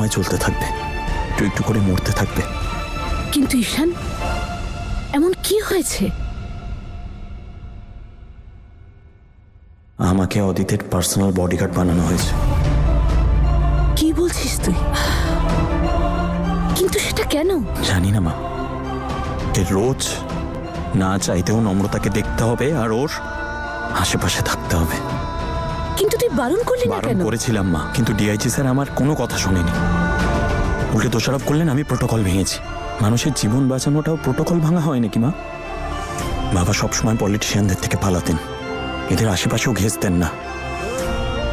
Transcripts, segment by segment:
সবসময় চলতে থাকবে, একটু একটু করে মরতে থাকবে। কিন্তু ঈশান, এমন কি হয়েছে? আমাকে অদিতের পার্সোনাল বডিগার্ড বানানো হয়েছে। কি বলছিস তুই? কিন্তু সেটা কেন? জানি না মা, রোজ না চাইতেও নম্রতাকে দেখতে হবে আর ওর আশেপাশে থাকতে হবে। কিন্তু তুই বারণ করলি না বারণ কেন? করেছিলাম মা, কিন্তু ডিআইজি স্যার আমার কোনো কথা শোনেনি। উল্টে দোষারোপ করলেন আমি প্রোটোকল ভেঙেছি। মানুষের জীবন বাঁচানোটাও প্রোটোকল ভাঙা হয় নাকি মা? বাবা সবসময় পলিটিশিয়ানদের থেকে পালাতেন, এদের আশেপাশেও ঘেঁষতেন না।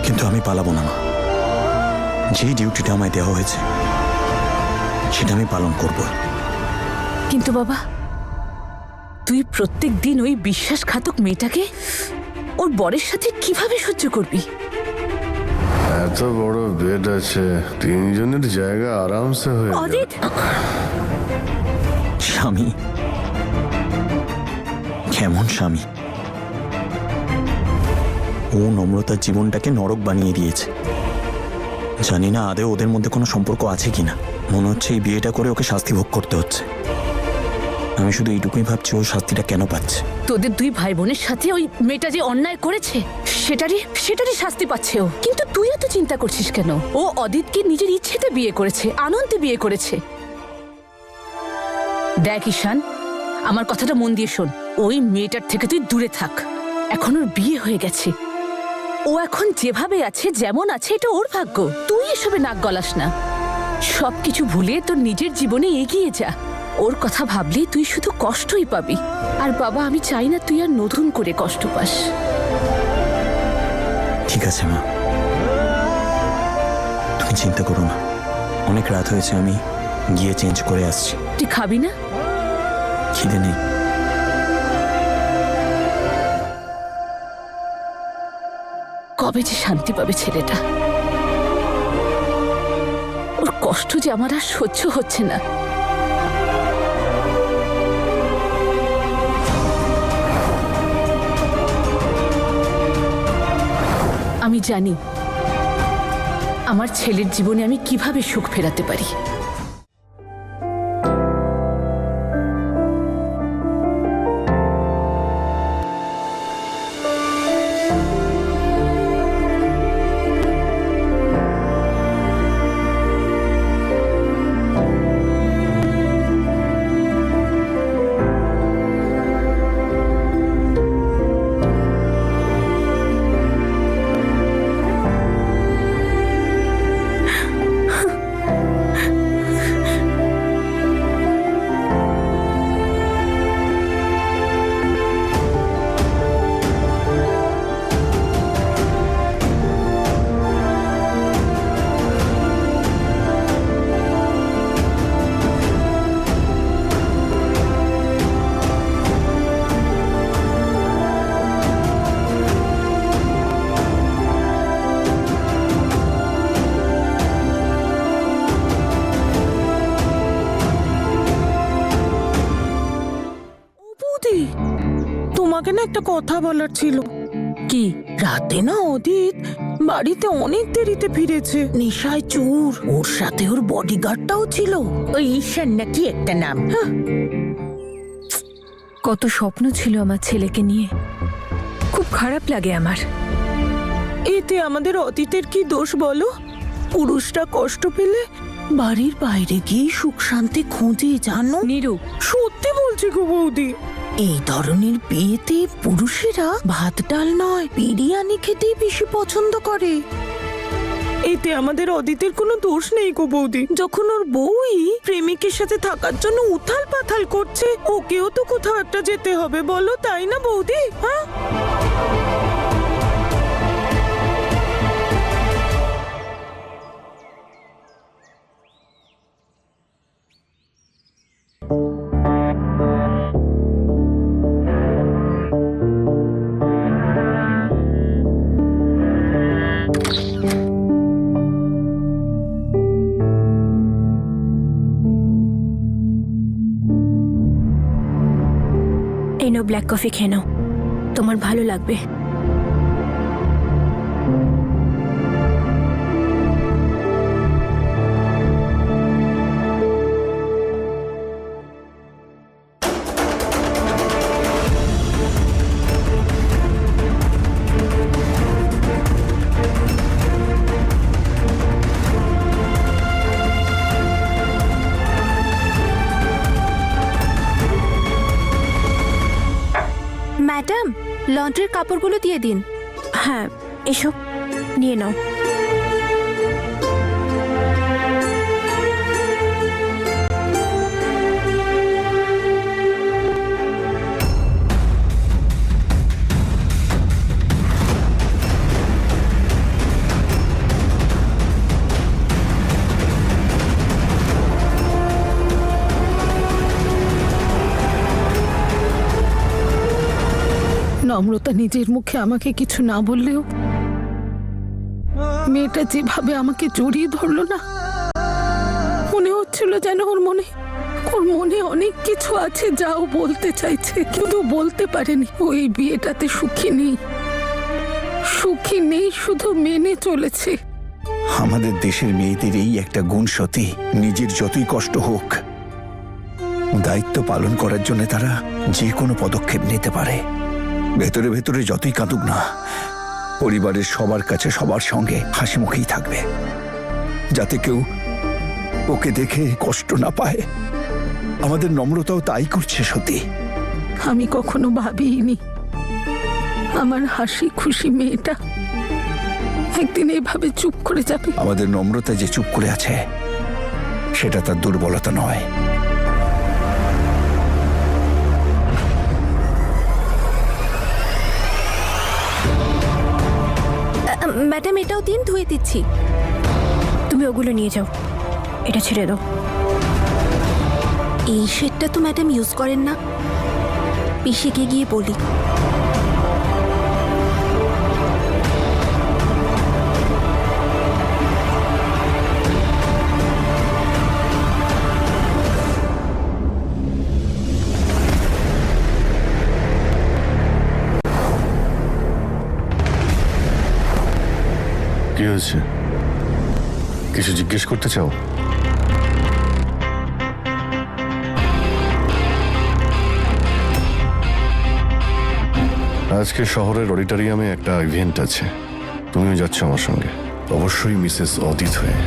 কিন্তু আমি পালাবো না মা। যে ডিউটিটা আমায় দেওয়া হয়েছে সেটা আমি পালন করব। কিন্তু বাবা, তুই প্রত্যেক দিন ওই বিশ্বাসঘাতক মেয়েটাকে ওর বরের সাথে কিভাবে সহ্য করবি? এত বড় বেড আছে, তিনজনের জায়গা আরামসে হয়ে যাবে। অদিত, স্বামী? কেমন স্বামী? ও নম্রতার জীবনটাকে নরক বানিয়ে দিয়েছে। জানি না আদৌ ওদের মধ্যে কোনো সম্পর্ক আছে কিনা। মনে হচ্ছে এই বিয়েটা করে ওকে শাস্তি ভোগ করতে হচ্ছে। আমি শুধু এইটুকুই ভাবছি ও শাস্তিটা কেন পাচ্ছে। তোদের দুই ভাই বোনের সাথে ওই মেয়েটা যে অন্যায় করেছে সেটারই শাস্তি পাচ্ছে ও। কিন্তু তুই এত চিন্তা করছিস কেন? ও অদিতকে নিজের ইচ্ছেতে বিয়ে করেছে, আনন্দে বিয়ে করেছে। দেখ ঈশান, আমার কথাটা মন দিয়ে শোন। ওই মেয়েটার থেকে তুই দূরে থাক। এখন ওর বিয়ে হয়ে গেছে, ও এখন যেভাবে আছে, যেমন আছে, এটা ওর ভাগ্য। তুই এসবে নাক গলাস না। সবকিছু ভুলে তোর নিজের জীবনে এগিয়ে যা। ওর কথা ভাবলে তুই শুধু কষ্টই পাবি। আর বাবা, আমি চাই না তুই আর নতুন করে কষ্ট পাস। ঠিক আছে মা, তুমি চিন্তা করো না। অনেক রাত হয়েছে, আমি গিয়ে চেঞ্জ করে আসছি। তুই খাবি না? খিদে নেই। কবে যে শান্তি পাবে ছেলেটা? ওর কষ্ট যে আমার আর সহ্য হচ্ছে না। আমি জানি আমার ছেলের জীবনে আমি কিভাবে সুখ ফেরাতে পারি। তোমাকে না একটা কথা বলার ছিল। কি? রাতে না অদিত বাড়িতে অনেক দেরিতে ফিরেছে, নেশায় চুর। ওর সাথে ওর বডিগার্ডটাও ছিল, ওই ঈশান নাকি একটা নাম। কত স্বপ্ন ছিল আমার ছেলেকে নিয়ে, খুব খারাপ লাগে আমার। এতে আমাদের অতীতের কি দোষ বলো? পুরুষরা কষ্ট পেলে বাড়ির বাইরে গিয়ে সুখ শান্তি খোঁজে, জানো? নীরু, সত্যি বলছি গো বৌদি, এই ধরনের বিয়েতে পুরুষেরা ভাত ডাল নয়, বিরিয়ানি খেতেই বেশি পছন্দ করে। এতে আমাদের অদিতের কোনো দোষ নেই গো বৌদি। যখন ওর বউই প্রেমিকের সাথে থাকার জন্য উথাল পাথাল করছে, ওকেও তো কোথাও একটা যেতে হবে, বলো তাই না বৌদি? হ্যাঁ, এই নাও ব্ল্যাক কফি খেয়ে নাও, তোমার ভালো লাগবে। লন্ড্রির কাপড়গুলো দিয়ে দিন। হ্যাঁ, এসো নিয়ে নাও। নম্রতা নিজের মুখে আমাকে কিছু না বললেও মেয়েটা যেভাবে আমাকে জড়িয়ে ধরলো না, মনে হচ্ছিল যেন ওর মনে অনেক কিছু আছে যাও বলতে চাইছে, কিন্তু বলতে পারেনি। ওই বিয়েটাতে সুখী নেই, শুধু মেনে চলেছে। আমাদের দেশের মেয়েদের এই একটা গুণ সতী, নিজের যতই কষ্ট হোক দায়িত্ব পালন করার জন্য তারা যে কোনো পদক্ষেপ নিতে পারে। ভেতরে ভেতরে যতই কাঁদুক না, পরিবারের সবার কাছে সবার সঙ্গে হাসি মুখেই থাকবে, যাতে কেউ ওকে দেখে কষ্ট না পায়। আমাদের নম্রতাও তাই করছে সতী। আমি কখনো ভাবিনি আমার হাসি খুশি মেয়েটা একদিন এভাবে চুপ করে যাবে। আমাদের নম্রতা যে চুপ করে আছে সেটা তার দুর্বলতা নয়। ম্যাডাম, এটাও দিন, ধুয়ে দিচ্ছি। তুমি ওগুলো নিয়ে যাও, এটা ছেড়ে দাও। এই শেডটা তো ম্যাডাম ইউজ করেন না, পিসিকে গিয়ে বলি। কি হয়েছে? কিছু জিজ্ঞেস করতে চাও? আজকে শহরের অডিটোরিয়ামে একটা ইভেন্ট আছে, তুমিও যাচ্ছ আমার সঙ্গে। অবশ্যই মিসেস অদিত হয়ে।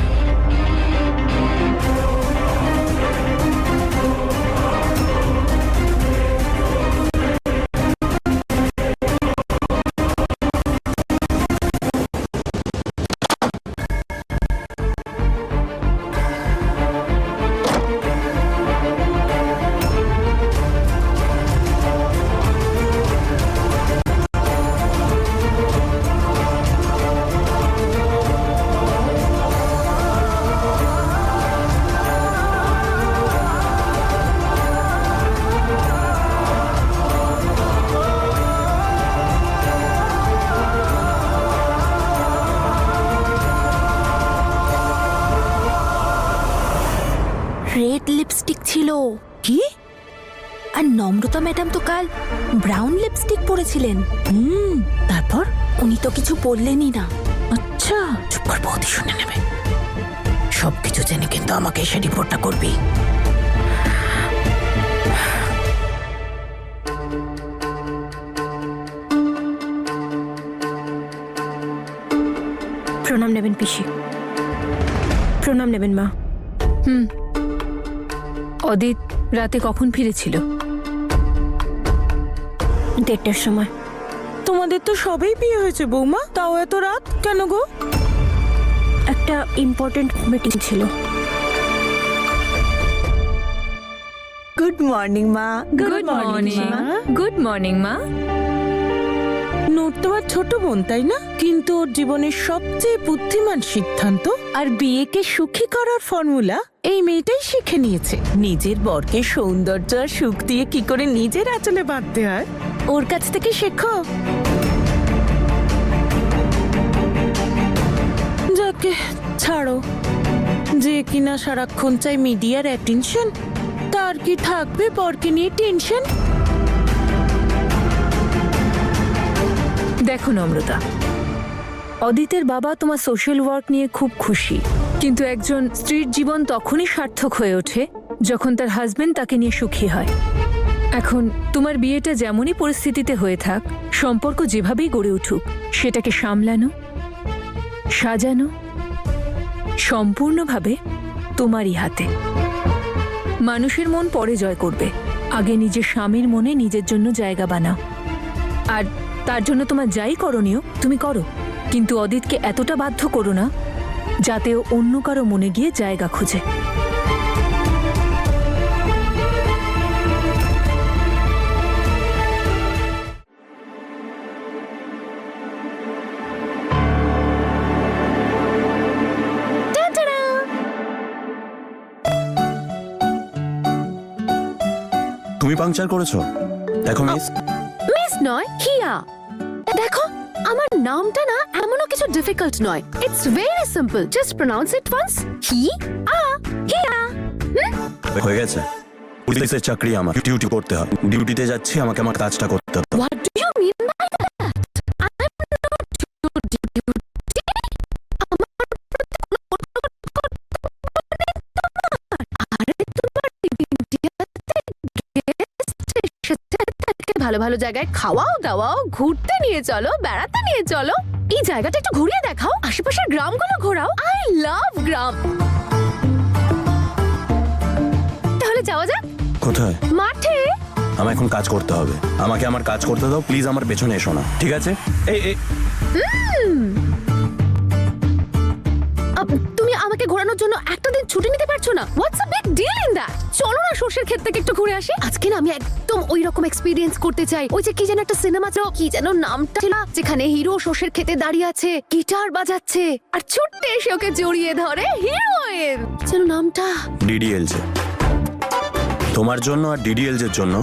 রেড লিপস্টিক ছিল। কি? আর নম্রতা ম্যাডাম তো কাল ব্রাউন লিপস্টিক পরেছিলেন। তারপর উনি তো কিছু বললেনই না। আচ্ছা, চুপ কর, বৌদি শুনে নেবে। সবকিছু জেনে কিন্তু আমাকে এসে রিপোর্টটা করবি। প্রণাম নেবেন পিসি। প্রণাম নেবেন মা। অদিত রাতে কখন ফিরেছিল? 1:30টার সময়। তোমাদের তো সবেই বিয়ে হয়েছে বৌমা, তাও এত রাত কেন গো? একটা ইম্পর্টেন্ট মিটিং ছিল। গুড মর্নিং মা। গুড মর্নিং মা। নোট তোমার ছোট বোন তাই না? কিন্তু ওর জীবনের সবচেয়ে বুদ্ধিমান সিদ্ধান্ত আর বিয়েকে সুখী করার ফর্মুলা এই মেয়েটাই শিখে নিয়েছে। নিজের বরকে সৌন্দর্য আর সুখ দিয়ে কি করে নিজের আঁচলে বাঁধতে হয় ওর কাছ থেকে শেখো। যাকে ছাড়ো, যে কিনা সারাক্ষণ চাই মিডিয়ার অ্যাটেনশন, তার কি থাকবে বরকে নিয়ে টেনশন? দেখো নম্রতা, অদিতের বাবা তোমার সোশ্যাল ওয়ার্ক নিয়ে খুব খুশি, কিন্তু একজন স্ত্রীর জীবন তখনই সার্থক হয়ে ওঠে যখন তার হাজবেন্ড তাকে নিয়ে সুখী হয়। এখন তোমার বিয়েটা যেমনই পরিস্থিতিতে হয়ে থাক, সম্পর্ক যেভাবেই গড়ে উঠুক, সেটাকে সামলানো, সাজানো সম্পূর্ণভাবে তোমারই হাতে। মানুষের মন পরে জয় করবে, আগে নিজের স্বামীর মনে নিজের জন্য জায়গা বানাও। আর তার জন্য তোমার যাই করণীয় তুমি করো, কিন্তু অদিতকে এতটা বাধ্য করো না যাতে ও অন্য কারো মনে গিয়ে জায়গা খুঁজে। তুমি পাংচার করেছো? দেখো মিস, মিস নয়, হিয়া। দেখো, আমার নামটা না এমনও কিছু ডিফিকাল্ট নয়। It's very simple, just pronounce it once. হিয়া। হয়ে গেছে। পুলিশের চাকরি আমার, ডিউটি করতে হয়। ডিউটিতে যাচ্ছি, আমাকে আমার কাজটা করতে হবে। What do you mean by that? I'm not your duty. ভালো ভালো জায়গায় খাওয়াও দাওয়াও, ঘুরতে নিয়ে চলো, বেড়াতে নিয়ে চলো, এই জায়গাটা একটু ঘুরিয়ে দেখাও, আশেপাশের গ্রামগুলো ঘোরাও। আই লাভ গ্রাম। তাহলে যাওয়া যাক। কোথায়? মাঠে। আমার এখন কাজ করতে হবে, আমাকে আমার কাজ করতে দাও প্লিজ। আমার পেছনে এসো না, ঠিক আছে? এই তুমি আমাকে ঘোরানোর জন্য একটা দিন ছুটি নিতে পারছো না? What's a big deal in that? চলো না সর্ষের ক্ষেত থেকে একটু ঘুরে আসি। আজকে না আমি একদম ওই রকম এক্সপেরিয়েন্স করতে চাই। ওই যে কি যেন একটা সিনেমা ছিল, কি যেন নামটা ছিল, যেখানে হিরো সর্ষের ক্ষেতে দাঁড়িয়ে আছে, গিটার বাজাচ্ছে, আর ছুটতে এসে ওকে জড়িয়ে ধরে হিরোইন। যেন নামটা ডিডিএলজে। তোমার জন্য আর ডিডিএলজের জন্য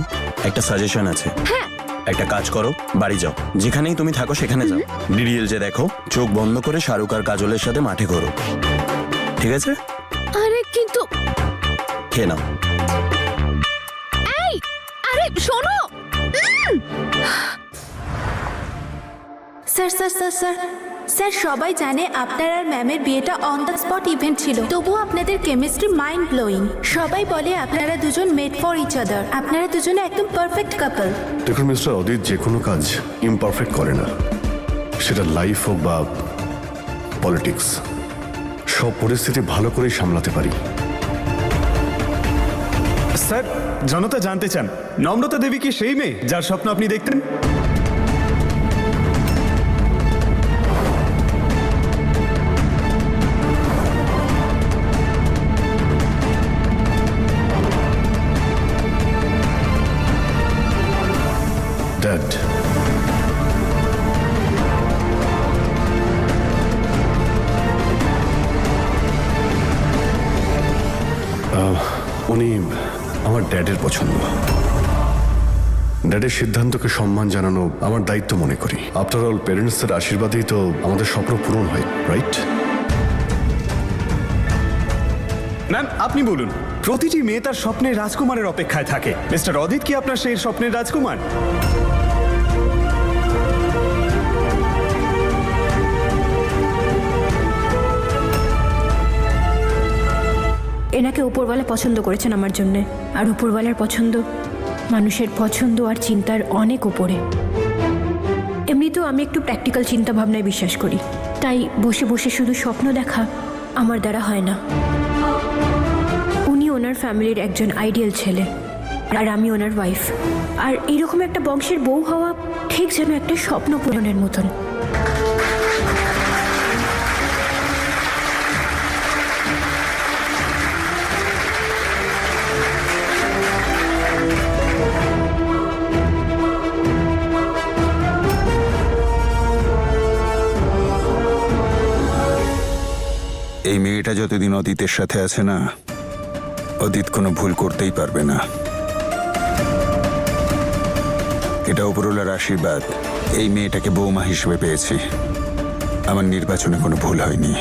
একটা সাজেশন আছে। হ্যাঁ, একটা কাজ করো, বাড়ি যাও, যেখানেই তুমি থাকো সেখানে যাও, ডিডিএলজে দেখো, চোখ বন্ধ করে শাহরুখ আর কাজলের সাথে মাঠে ঘোরো, ঠিক আছে? আরে কিন্তু খেয়ে নাও। এই, আরে শোনো। Sir sir sir sir sir সবাই জানে আপনার আর ম্যামের বিয়েটা অন দ্য স্পট ইভেন্ট ছিল, তবুও আপনাদের কেমিস্ট্রি মাইন্ড ব্লোয়িং। সবাই বলে আপনারা দুজন মেড ফর ইচ আদার, আপনারা দুজনে একদম পারফেক্ট কাপল। দেখুন মিস্টার অদিত যে কোনো কাজ ইমপারফেক্ট করে না, সেটা লাইফ হোক বা পলিটিক্স, সব পরিস্থিতি ভালো করেই সামলাতে পারি। স্যার, জনতা জানতে চান নম্রতা দেবী কি সেই মেয়ে যার স্বপ্ন আপনি দেখতেন? ড্যাড, উনি আমার ড্যাডের পছন্দ। ড্যাডের সিদ্ধান্তকে সম্মান জানানো আমার দায়িত্ব মনে করি। আফটার অল প্যারেন্টসের আশীর্বাদেই তো আমাদের স্বপ্ন পূরণ হয়, রাইট? ম্যাম, আপনি বলুন, প্রতিটি মেয়ে তার স্বপ্নের রাজকুমারের অপেক্ষায় থাকে। মিস্টার অদিত কি আপনার সেই স্বপ্নের রাজকুমার? এনাকে উপরওয়ালা পছন্দ করেছেন আমার জন্যে, আর উপরওয়ালার পছন্দ মানুষের পছন্দ আর চিন্তার অনেক উপরে। এমনিতেও আমি একটু প্র্যাকটিক্যাল চিন্তা ভাবনায় বিশ্বাস করি, তাই বসে বসে শুধু স্বপ্ন দেখা আমার দ্বারা হয় না। উনি ওনার ফ্যামিলির একজন আইডিয়াল ছেলে, আর আমি ওনার ওয়াইফ, আর এইরকম একটা বংশের বউ হওয়া ঠিক যেন একটা স্বপ্ন পূরণের মতন। এই মেয়েটা যতদিন অদিতের সাথে আছে না, অদিত কোনো ভুল করতেই পারবে না। এটা উপরওয়ালার আশীর্বাদ। এই মেয়েটাকে বৌমা হিসেবে পেয়েছি। আমার নির্বাচনে কোনো ভুল হয়নি।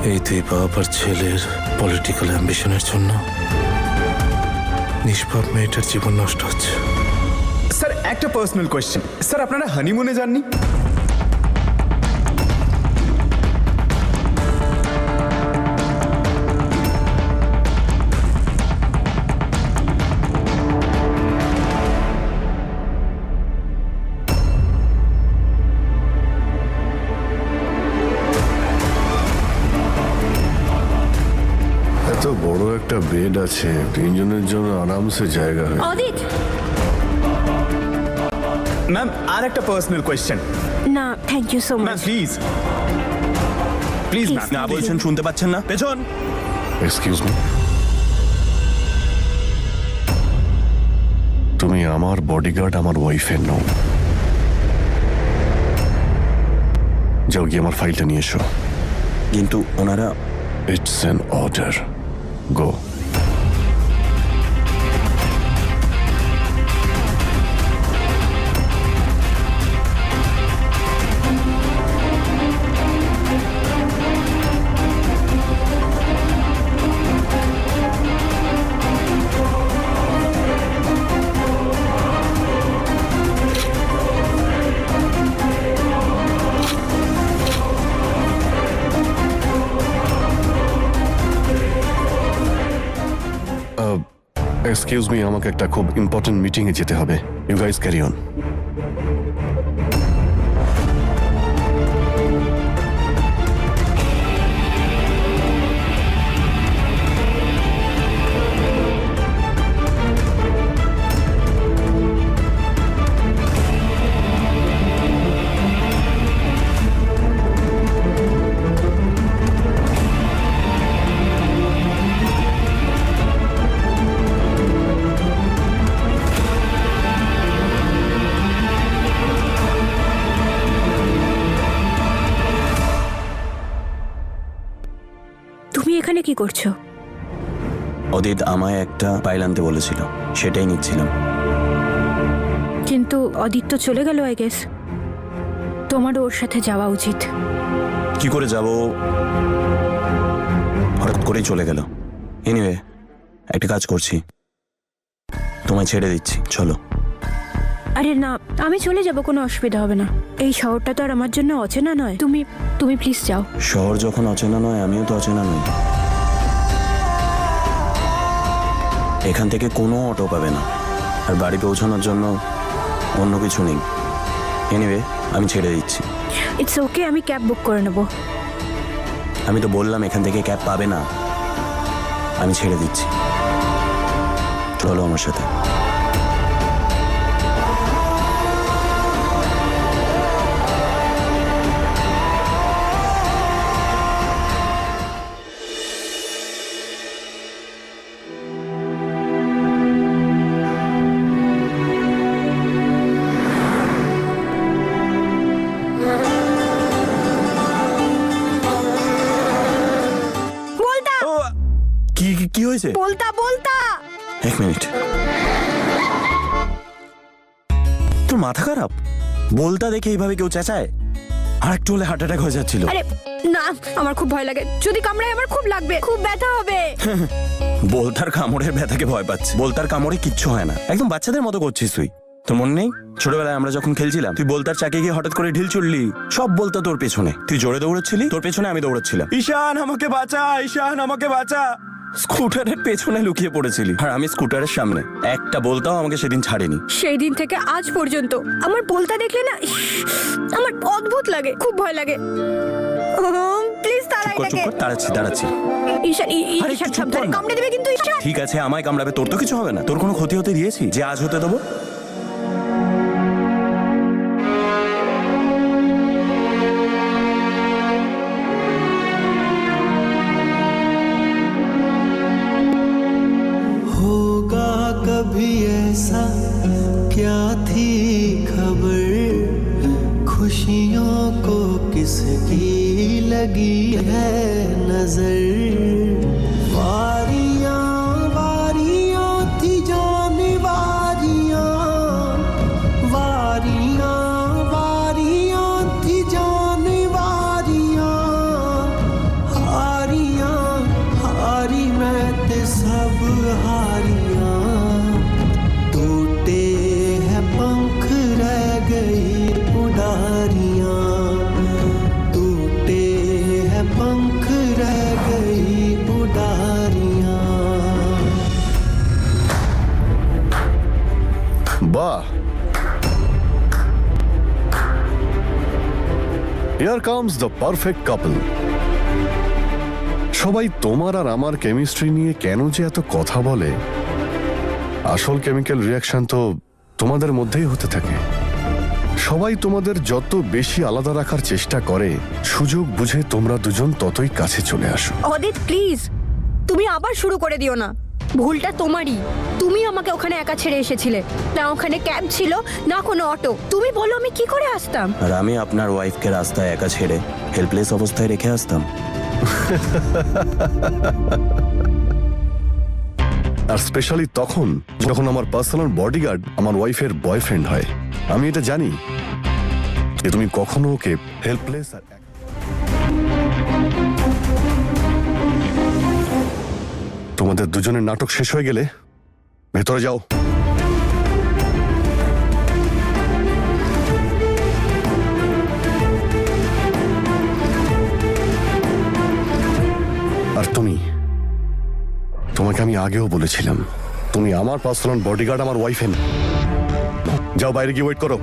এই দুই বাপ আর ছেলের পলিটিক্যাল অ্যাম্বিশনের জন্য নিষ্পাপ মেয়েটার জীবন নষ্ট হচ্ছে। স্যার, একটা পার্সোনাল কোয়েশ্চেন। স্যার, আপনারা হানিমুনে যাননি? এত বড় একটা বেড আছে, তিনজনের জন্য আরামসে জায়গা হয়। অদিত, ম্যাম আর একটা পার্সোনাল কোয়েশ্চেন। না thank you so ma'am much. Please please ma'am. না বলছেন শুনতে পাচ্ছেন না? পেছন। এক্সকিউজ মি, তুমি আমার বডিগার্ড, আমার ওয়াইফের নও। যাও গিয়ে আমার ফাইলটা নিয়ে এসো। কিন্তু ওনারা it's an order, go. Excuse me, আমাকে একটা খুব ইম্পর্টেন্ট মিটিংয়ে যেতে হবে। You guys carry on. তুমি এখানে কি করছো? অদিত আমায় একটা ফাইল আনতে বলেছিল, সেটাই নিচ্ছিলাম। কিন্তু অদিত্য চলে গেল আই গেস। তোমারও ওর সাথে যাওয়া উচিত। কি করে যাব? হঠাৎ করেই চলে গেল। এনিওয়ে, একটা কাজ করছি, তোমায় ছেড়ে দিচ্ছি, চলো। আরে না, আমি চলে যাব, কোনো অসুবিধা হবে না। এই শহরটা তো আর আমার জন্য অচেনা নয়। তুমি প্লিজ যাও। শহর যখন অচেনা নয়, আমিও তো অচেনা নই। এখান থেকে কোনো অটো পাবে না, আর বাড়ি পৌঁছানোর জন্য অন্য কিছু নেই। এনিওয়ে, আমি ছেড়ে দিচ্ছি। ইটস ওকে, আমি ক্যাব বুক করে নেব। আমি তো বললাম এখান থেকে ক্যাব পাবে না, আমি ছেড়ে দিচ্ছি, চলো আমার সাথে। কি হয়েছে? বলতা এক মিনিট, তোর মাথা খারাপ? বলতা দেখে এইভাবে কেউ চেঁচায়? আর একটু হলে হার্ট অ্যাটাক হয়ে যাচ্ছিল। আরে না, আমার খুব ভয় লাগে। যদি কামড়ায় আমার খুব লাগবে, খুব ব্যথা হবে। বলতার কামড়ের ব্যথাকে ভয় পাচ্ছে? বলতার কামড়ে কিচ্ছু হয় না, একদম বাচ্চাদের মতো করছিস তুই। তোর মনে নেই ছোটবেলায় আমরা যখন খেলছিলাম, তুই বলতার চাকে গিয়ে হঠাৎ করে ঢিল ছুড়লি, সব বলতা তোর পেছনে, তুই জোরে দৌড়চ্ছিলি, তোর পেছনে আমি দৌড়চ্ছিলাম। ঈশান আমাকে বাঁচা, ঈশান আমাকে বাঁচা। স্কুটারের পেছনে লুকিয়ে পড়েছিলি, আর আমি স্কুটারের সামনে। একটা বলতাও আমাকে সেদিন ছাড়েনি। সেই দিন থেকে আজ পর্যন্ত আমার বলতা দেখলে না, আমার অদ্ভুত লাগে, খুব ভয় লাগে। প্লিজ তাড়া চুপ এটাকে। কর, দাঁড়াচ্ছি। ঈশান আরে ঈশান একটু চুপ সাবধানে, কর না। কামড়ে দেবে কিন্তু ঈশান। ঠিক আছে, আমায় কামড়াবে, তোর তো কিছু হবে না। তোর কোনো ক্ষতি হতে দিয়েছি যে আজ হতে দেবো? होगा कभी ऐसा, क्या थी खबर, खुशियों को किसकी लगी है नजर। वारियां वारियां थी जाने वारियां, वारियां वारियां थी जाने वारियां, हारियां हारी मैं ते सब हारियां, टूटे हैं पंख रह गई उड़ारियां, टूटे हैं पंख रह गई उड़ारियां। বাহ, here comes the perfect couple. সবাই তোমার আর আমার কেমিস্ট্রি নিয়ে কেন যে এত কথা বলে, আসল কেমিক্যাল রিয়াকশন তো তোমাদের মধ্যেই হতে থাকে। সবাই তোমাদের যত বেশি আলাদা রাখার চেষ্টা করে, সুযোগ বুঝে তোমরা দুজন ততই কাছে চলে আসো। অদিত প্লিজ, তুমি আবার শুরু করে দিও না। ভুলটা তোমারই। তুমি আমাকে ওখানে একা ছেড়ে এসেছিলে, না ওখানে ক্যাব ছিল না কোনো অটো। তুমি বলো আমি কি করে আসতাম? আর আমি আপনার ওয়াইফকে রাস্তায় একা ছেড়ে হেল্পলেস অবস্থায় রেখে আসতাম? আর স্পেশালি তখন যখন আমার পার্সোনাল বডিগার্ড আমার ওয়াইফের বয়ফ্রেন্ড হয়। আমি এটা জানি যে তুমি কখনো ওকে হেল্পলেস আর তোমাদের দুজনের নাটক শেষ হয়ে গেলে ভেতরে যাও। আর তোমাকে আমি আগেও বলেছিলাম, তুমি আমার পার্সোনাল বডিগার্ড, আমার ওয়াইফের। যাও বাইরে গিয়ে ওয়েট করো।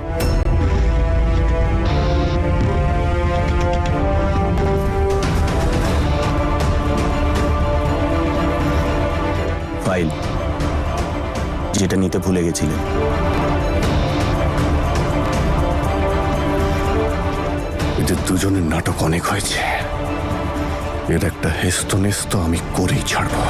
ফাইল যেটা নিতে ভুলে গেছিলেন। এদের দুজনের নাটক অনেক হয়েছে, এর একটা হেস্ত নেস্ত আমি করেই ছাড়বো।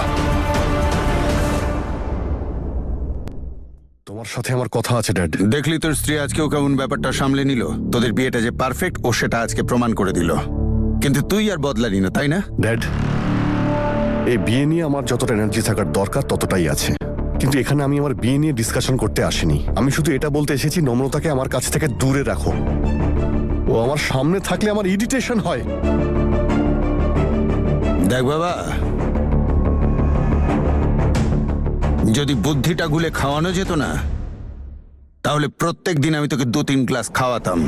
তোমার সাথে আমার কথা আছে ড্যাড। দেখলি তোর স্ত্রী আজকেও কেমন ব্যাপারটা সামলে নিল। তোদের বিয়েটা যে পারফেক্ট ও সেটা আজকে প্রমাণ করে দিল, কিন্তু তুই আর বদলালি না, তাই না? ড্যাড, এই বিয়ে নিয়ে আমার যতটা এনার্জি থাকার দরকার ততটাই আছে, কিন্তু এখানে আমি আমার বিয়ে নিয়ে ডিসকাশন করতে আসিনি। আমি শুধু এটা বলতে এসেছি নম্রতাকে আমার কাছ থেকে দূরে রাখো। ও আমার সামনে থাকলে আমার ইরিটেশন হয়। দেখ বাবা, যদি বুদ্ধিটা গুলে খাওয়ানো যেত না, তাহলে প্রত্যেক দিন আমি তোকে 2-3 গ্লাস খাওয়াতাম।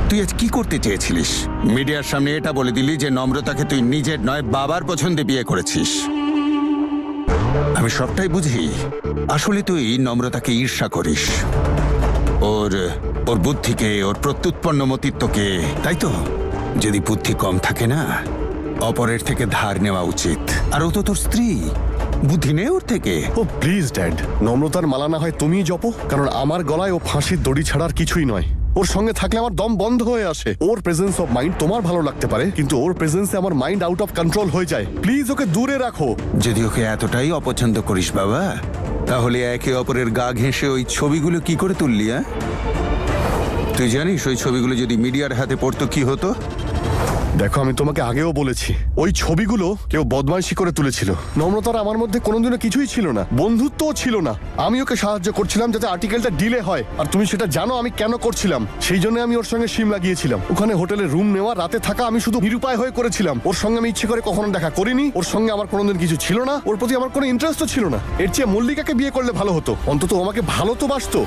তুই আজ কি করতে চেয়েছিলিস? মিডিয়ার সামনে এটা বলে দিলি যে নম্রতাকে তুই নিজের নয় বাবার পছন্দে বিয়ে করেছিস। আমি সবটাই বুঝি, আসলে তুই নম্রতাকে ঈর্ষা করিস, ওর বুদ্ধিকে, ওর প্রত্যুৎপন্ন মতিত্বকে, তাই তো? যদি বুদ্ধি কম থাকে না, অপরের থেকে ধার নেওয়া উচিত। আর ও তো তোর স্ত্রী, বুদ্ধি নেই ওর থেকে। ও প্লিজ ড্যাড, নম্রতার মালা না হয় তুমিই জপো, কারণ আমার গলায় ও ফাঁসির দড়ি ছাড়ার কিছুই নয়। ওর সঙ্গে থাকলে আমার দম বন্ধ হয়ে আসে। ওর প্রেজেন্স অফ মাইন্ড তোমার ভালো লাগতে পারে, কিন্তু ওর প্রেজেন্সে আমার মাইন্ড আউট অফ কন্ট্রোল হয়ে যায়। প্লিজ ওকে দূরে রাখো। যদি ওকে এতটাই অপছন্দ করিস বাবা, তাহলে একে অপরের গা ঘেঁষে ওই ছবিগুলো কি করে তুললি? তুই জানিস ওই ছবিগুলো যদি মিডিয়ার হাতে পড়তো কি হতো? দেখো, আমি তোমাকে আগেও বলেছি, ওই ছবিগুলো কেউ বদমাইশি করে তুলেছিল। নম্রতার আমার মধ্যে কোনোদিনও কিছুই ছিল না, বন্ধুত্বও ছিল না। আমি ওকে সাহায্য করছিলাম যাতে আর্টিকেলটা ডিলে হয়, আর তুমি সেটা জানো আমি কেন করছিলাম। সেই জন্য আমি ওর সঙ্গে সিম লাগিয়েছিলাম। ওখানে হোটেলে রুম নেওয়া, রাতে থাকা আমি শুধু নিরুপায় হয়ে করেছিলাম। ওর সঙ্গে আমি ইচ্ছে করে কখনো দেখা করিনি। ওর সঙ্গে আমার কোনোদিন কিছু ছিল না, ওর প্রতি আমার কোনো ইন্টারেস্টও ছিল না। এর চেয়ে মল্লিকাকে বিয়ে করলে ভালো হতো, অন্তত আমাকে ভালো তো বাসতো।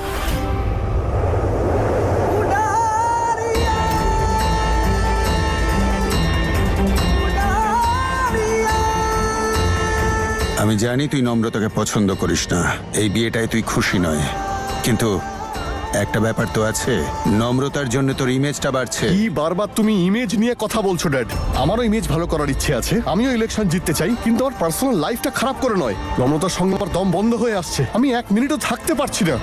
আমি জানি তুই নম্রতাকে পছন্দ করিস না, এই বিয়েটায় তুই খুশি নয়, কিন্তু একটা ব্যাপার তো আছে, নম্রতার জন্য তোর ইমেজটা বাড়ছে। কি বারবার তুমি ইমেজ নিয়ে কথা বলছো ড্যাড? আমারও ইমেজ ভালো করার ইচ্ছে আছে, আমিও ইলেকশন জিততে চাই, কিন্তু আমার পার্সোনাল লাইফটা খারাপ করে নয়। নম্রতার সঙ্গে আমার দম বন্ধ হয়ে আসছে, আমি 1 মিনিটও থাকতে পারছি না।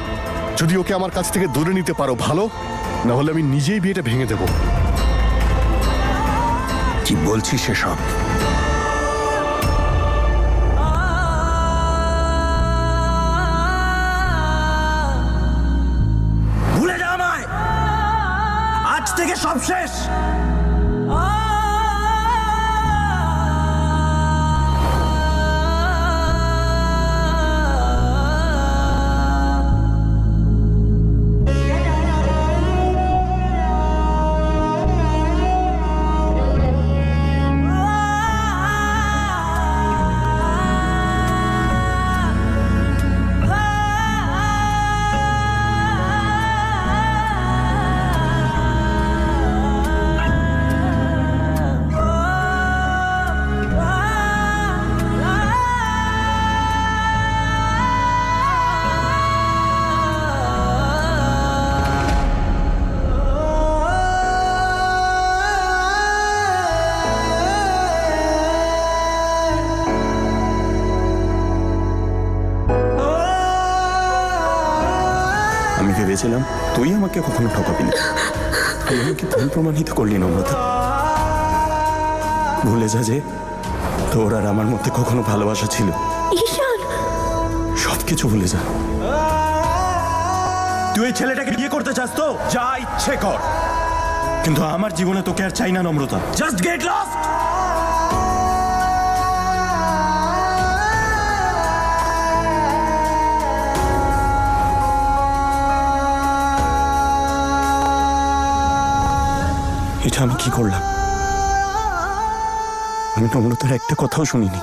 যদি ওকে আমার কাছ থেকে দূরে নিতে পারো ভালো, না হলে আমি নিজেই বিয়েটা ভেঙে দেব। কি বলছিস সেসব? থেকে সব শেষ। ভেবেছিলাম তুই আমাকে কখনো ঠকাবি না। তুই আমাকে ভুল প্রমাণিত করলি নম্রতা। ভুলে যা যে তোর আর আমার মধ্যে কখনো ভালোবাসা ছিল। ঈশান, সবকিছু ভুলে যা। তুই এই ছেলেটাকে বিয়ে করতে চাস তো যা ইচ্ছে কর, কিন্তু আমার জীবনে তোকে আর চাই না নম্রতা। Just get lost. এটা আমি কি করলাম? আমি নম্রতার একটা কথাও শুনিনি,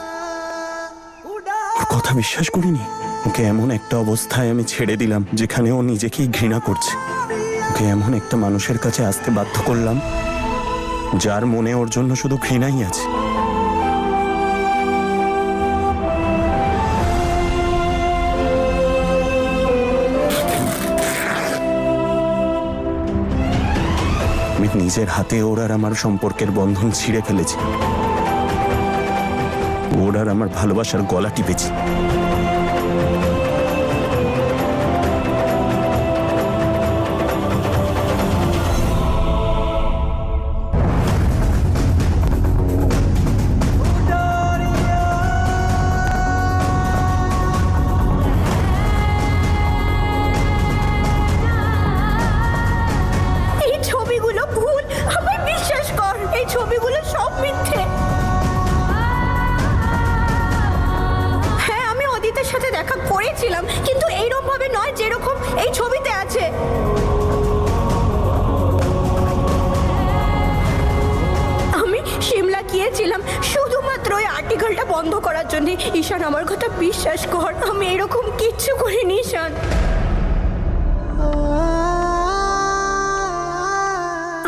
ওর কথা বিশ্বাস করিনি। ওকে এমন একটা অবস্থায় আমি ছেড়ে দিলাম যেখানে ও নিজেকেই ঘৃণা করছে। ওকে এমন একটা মানুষের কাছে আসতে বাধ্য করলাম যার মনে ওর জন্য শুধু ঘৃণাই আছে। আমি নিজের হাতে ওর আর আমার সম্পর্কের বন্ধন ছিঁড়ে ফেলেছি। ওর আর আমার ভালোবাসার গলা টিপেছি। এই ছবিগুলো ভুল, আমায় বিশ্বাস কর। এই ছবিগুলো সব মিথ্যে। হ্যাঁ, আমি অদিতের সাথে দেখা করেছিলাম, কিন্তু এইরকম ভাবে নয় যেরকম এই ছবিতে আছে। আমি শিমলা গিয়েছিলাম শুধুমাত্র ওই আর্টিকেলটা বন্ধ করার জন্য। ঈশান, আমার কথা বিশ্বাস কর, আমি এরকম কিচ্ছু করিনি ঈশান।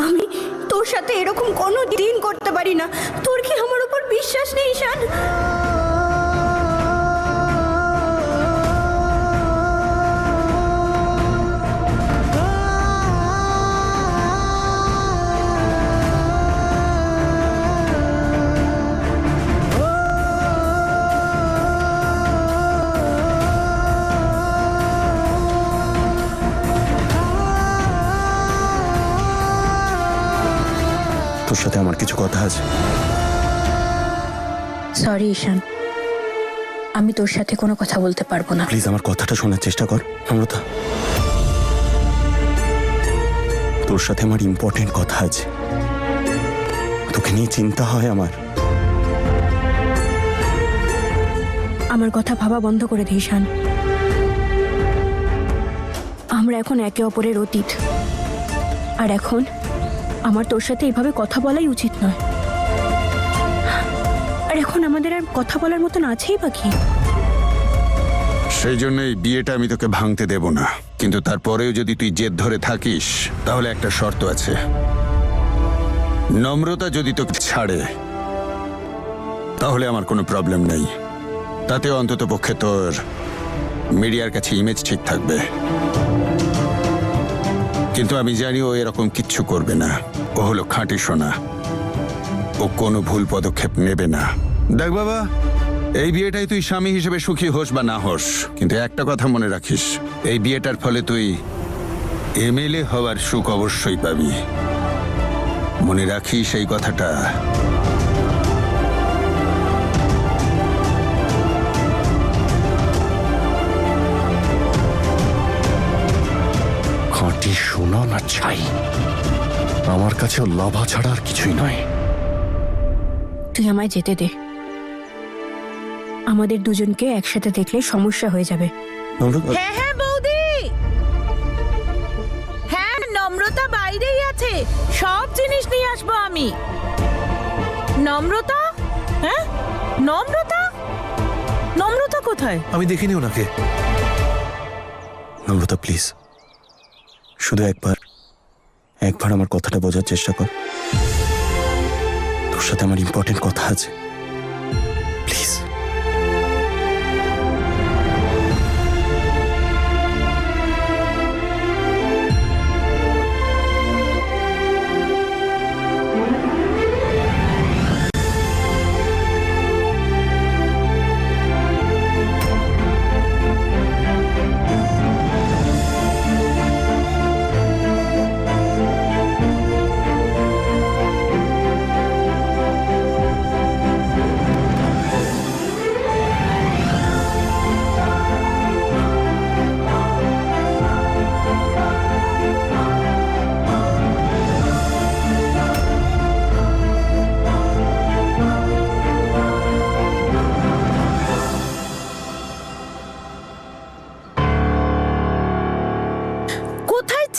আমি তোর সাথে এরকম কোনো দিন করতে পারি না। তোর কি আমার উপর বিশ্বাস নেই ঈশান? তোর সাথে আমার কিছু কথা আছে। সরি ঈশান, আমি তোর সাথে কোনো কথা বলতে পারবো না। প্লিজ আমার কথাটা শোনার চেষ্টা কর নম্রতা। তোর সাথে আমার ইম্পর্টেন্ট কথা আছে। তোকে নিয়ে চিন্তা হয় আমার। আমার কথা ভাবা বন্ধ করে দে ঈশান। আমরা এখন একে অপরের অতীত, আর এখন আমার তোর সাথে এইভাবে কথা বলাই উচিত নয়। আর এখন আমাদের আর কথা বলার মতন আছেই বা কি? সেই জন্য এই বিয়েটা আমি তোকে ভাঙতে দেব না, কিন্তু তারপরেও যদি তুই জেদ ধরে থাকিস তাহলে একটা শর্ত আছে। নম্রতা যদি তোকে ছাড়ে তাহলে আমার কোনো প্রবলেম নেই, তাতে অন্তত পক্ষে তোর মিডিয়ার কাছে ইমেজ ঠিক থাকবে। কিন্তু আমি জানি ও এরকম কিচ্ছু করবে না। ও হলো খাঁটি সোনা, ও কোনো ভুল পদক্ষেপ নেবে না। দেখ বাবা, এই বিয়েটাই তুই স্বামী হিসেবে সুখী হোস বা না হোস, কিন্তু একটা কথা মনে রাখিস, এই বিয়েটার ফলে তুই এমএলএ হওয়ার সুখ অবশ্যই পাবি। মনে রাখিস এই কথাটা। খাঁটি সোনা না ছাই, আমার কাছে লাভা ছাড়া আর কিছুই নয়। তুই আমায় যেতে দে। আমাদের দুজনকে একসাথে দেখলে সমস্যা হয়ে যাবে। নম্রতা, হ্যাঁ হ্যাঁ বৌদি, হ্যাঁ নম্রতা বাইরেই আছে, সব জিনিস নিয়ে আসবো আমি। নম্রতা? হ্যাঁ নম্রতা? নম্রতা কোথায়? আমি দেখিনি ওনাকে। নম্রতা প্লিজ, শুধু একবার আমার কথাটা বোঝার চেষ্টা কর। তোর সাথে আমার ইম্পর্টেন্ট কথা আছে, প্লিজ।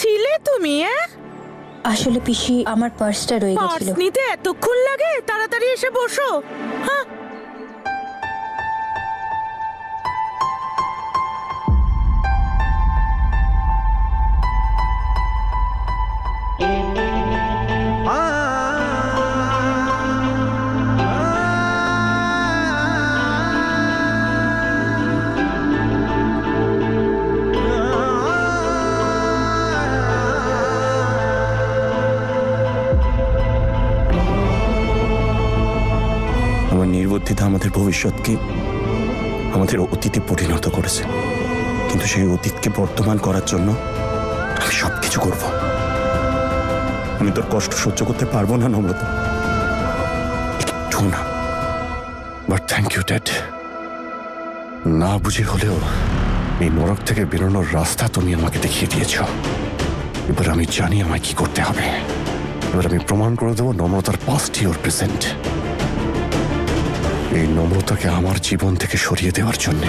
ছিলে তুমি? আসলে পিসি আমার পার্সটা রয়ে পার্স গেছিল। নিতে এতক্ষণ লাগে? তাড়াতাড়ি এসে বসো। হ্যাঁ, আমার নির্বুদ্ধিতা আমাদের ভবিষ্যৎকে আমাদের অতীতে পরিণত করেছে, কিন্তু সেই অতীতকে বর্তমান করার জন্য আমি সবকিছু করব। আমি তোর কষ্ট সহ্য করতে পারবো না নম্রতা, একটু না। বাট থ্যাংক ইউ ড্যাড, না বুঝে হলেও এই নরক থেকে বেরোনোর রাস্তা তুমি আমাকে দেখিয়ে দিয়েছ। এবার আমি জানি আমায় কি করতে হবে। এবার আমি প্রমাণ করে দেবো নম্রতার পাস্টই ওর প্রেজেন্ট। এই নম্রতাকে আমার জীবন থেকে সরিয়ে দেওয়ার জন্য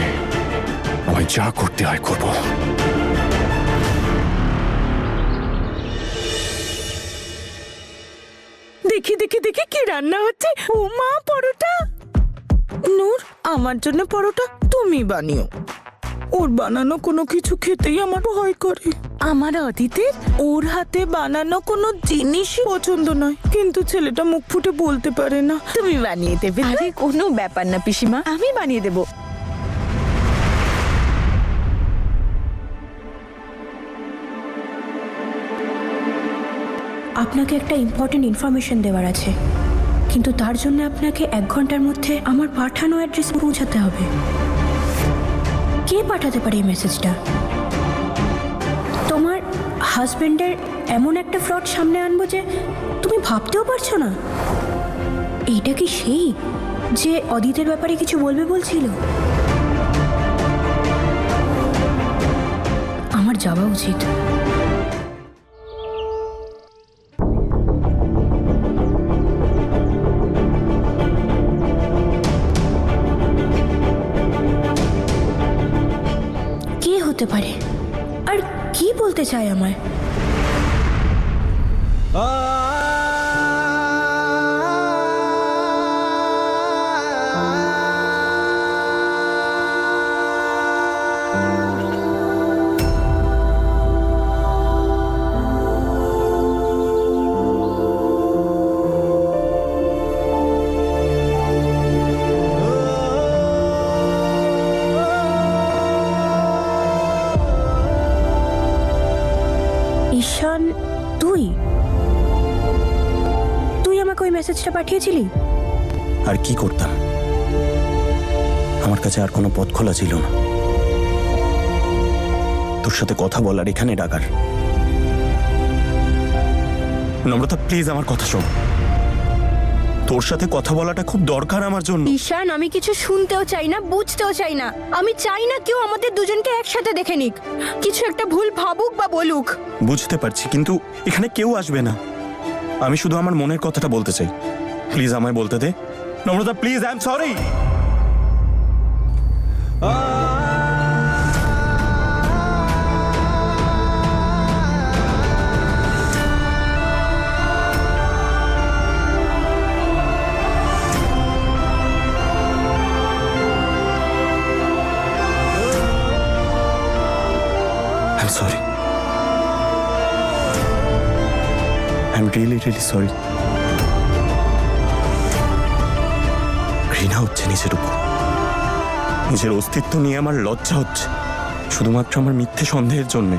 আমায় যা করতে হয় করব। দেখি দেখি দেখি কি রান্না হচ্ছে। ও মা, পরোটা। নূর, আমার জন্য পরোটা তুমি বানিও। ওর বানানো কোনো কিছু খেতেই আমার ভয় করে। আমার অদিতের ওর হাতে বানানো কোনো জিনিসই পছন্দ নয়, কিন্তু ছেলেটা মুখ ফুটে বলতে পারে না। তুমি বানিয়ে দেবে? আরে কোনো ব্যাপার না পিসিমা, আমি বানিয়ে দেবো। আপনাকে একটা ইম্পর্টেন্ট ইনফরমেশন দেওয়ার আছে, কিন্তু তার জন্য আপনাকে 1 ঘন্টার মধ্যে আমার পাঠানো অ্যাড্রেসে পৌঁছাতে হবে। কে পাঠাতে পারে এই মেসেজটা? তোমার হাজবেন্ডের এমন একটা ফ্রড সামনে আনবো যে তুমি ভাবতেও পারছো না। এইটা কি সেই যে অদিতের ব্যাপারে কিছু বলবে বলছিল? আমার যাওয়া উচিত। কে হতে পারে আর কি বলতে চায় আমায়? ঈশান, তুই আমাকে ওই মেসেজটা পাঠিয়েছিলি? আর কি করতাম? আমার কাছে আর কোনো পথ খোলা ছিল না। তোর সাথে কথা বলার, এখানে ডাকার। নম্রতা, প্লিজ আমার কথা শোন। তোর সাথে কথা বলাটা খুব দরকার আমার জন্য। ঈশান, আমি কিছু শুনতেও চাই না, বুঝতেও চাই না। আমি চাই না কেউ আমাদের দুজনকে একসাথে দেখে নিক, কিছু একটা ভুল ভাবুক বা বলুক। বুঝতে পারছি, কিন্তু এখানে কেউ আসবে না। আমি শুধু আমার মনের কথাটা বলতে চাই। প্লিজ আমায় বলতে দে নম্রতা, please. I am sorry. I'm sorry. I'm really, really sorry. ঘৃণা হচ্ছে নিজের উপর। নিজের অস্তিত্ব নিয়ে আমার লজ্জা হচ্ছে, শুধুমাত্র আমার মিথ্যে সন্দেহের জন্যে।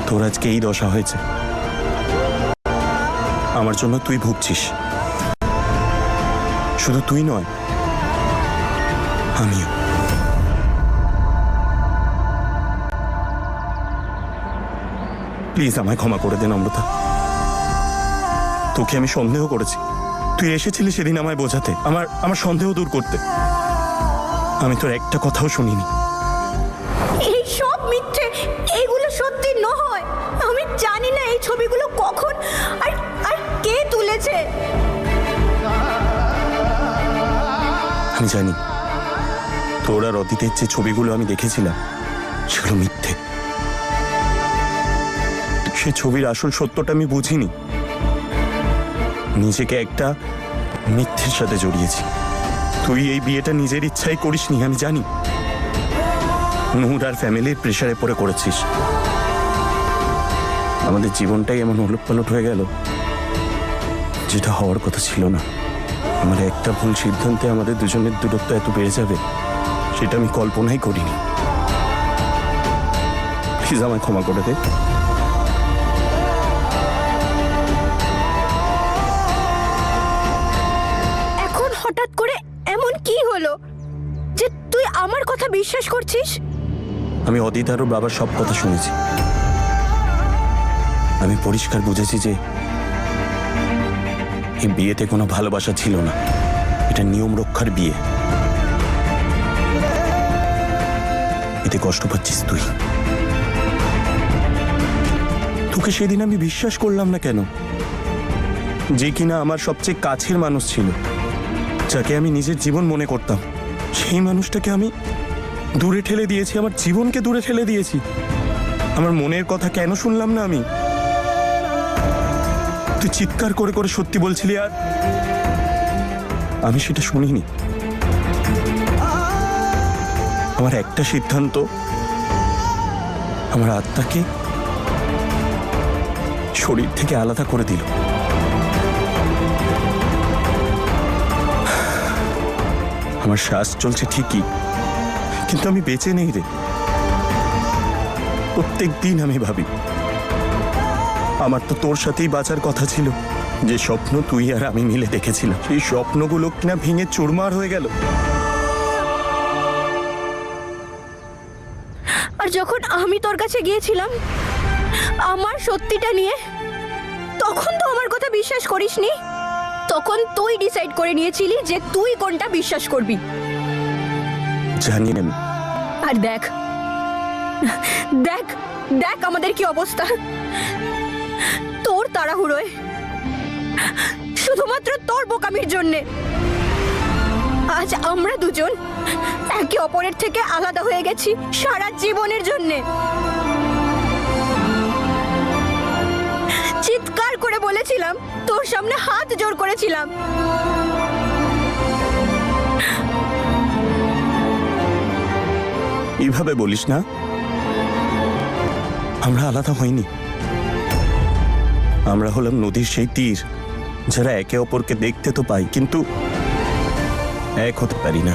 তোর আজকে এই দশা হয়েছে, আমার জন্য তুই ভুগছিস। শুধু তুই নয়, আমিও। প্লিজ আমায় ক্ষমা করে দে নম্রতা। তোকে আমি সন্দেহ করেছি। তুই এসেছিলি সেদিন আমায় বোঝাতে, আমার সন্দেহ দূর করতে। আমি তোর একটা কথাও শুনিনি। এই সব মিথ্যে, এইগুলো সত্যি নয়। আমি জানি না এই ছবিগুলো কখন আর কে তুলেছে। আমি জানি তোর আর অতীতের যে ছবিগুলো আমি দেখেছিলাম সেগুলো মিথ্যে। সে ছবির আসল সত্যটা আমি বুঝিনি, নিজেকে একটা মিথ্যের সাথে জড়িয়েছি। তুই এই বিয়েটা নিজের ইচ্ছাই করিসনি, আমি জানি। নূর আর ফ্যামিলির প্রেশারে পড়ে করেছিস। আমাদের জীবনটাই এমন ওলটপালট হয়ে গেল, যেটা হওয়ার কথা ছিল না। আমার একটা ভুল সিদ্ধান্তে আমাদের দুজনের দূরত্ব এত বেড়ে যাবে, সেটা আমি কল্পনাই করিনি। প্লিজ আমায় ক্ষমা করে দে। এখন হঠাৎ করে এমন কি হলো যে তুই আমার কথা বিশ্বাস করছিস? আমি অদিত আর ওর বাবার সব কথা শুনেছি। আমি পরিষ্কার বুঝেছি যে এই বিয়েতে কোনো ভালোবাসা ছিল না, এটা নিয়ম রক্ষার বিয়ে। এতে কষ্ট পাচ্ছিস তুই। তোকে সেদিন আমি বিশ্বাস করলাম না কেন? যে কিনা আমার সবচেয়ে কাছের মানুষ ছিল, যাকে আমি নিজের জীবন মনে করতাম, সেই মানুষটাকে আমি দূরে ঠেলে দিয়েছি, আমার জীবনকে দূরে ঠেলে দিয়েছি। আমার মনের কথা কেন শুনলাম না আমি? তুই চিৎকার করে করে সত্যি বলছিলি, আর আমি সেটা শুনিনি। আমার একটা সিদ্ধান্ত আমার আত্মাকে শরীর থেকে আলাদা করে দিল। আমার শ্বাস চলছে ঠিকই, কিন্তু আমি বেঁচে নেই রে। প্রত্যেক দিন আমি ভাবি, আমার তো তোর সাথেই বাঁচার কথা ছিল। যে স্বপ্ন তুই আর আমি মিলে দেখেছিলাম, সেই স্বপ্নগুলো কিনা ভেঙে চুরমার হয়ে গেল। আর যখন আমি তোর কাছে গিয়েছিলাম আমার সত্যিটা নিয়ে, তখন তো আমার কথা বিশ্বাস করিসনি। তখন তুই ডিসাইড করে নিয়েছিলি যে তুই কোনটা বিশ্বাস করবি। জানি না আমি। আর দেখ দেখ দেখ আমাদের কি অবস্থা। তোর তাড়াহুড়োয়, শুধুমাত্র তোর বোকামির জন্যে আজ আমরা দুজন একে অপরের থেকে আলাদা হয়ে গেছি সারা জীবনের জন্যে। চিৎকার করে বলেছিলাম, তোর সামনে হাত জোড় করেছিলাম, এইভাবে বলিস না। আমরা আলাদা হইনি। আমরা হলাম নদীর সেই তীর, যারা একে অপরকে দেখতে তো পাই, কিন্তু এক হতে পারি না।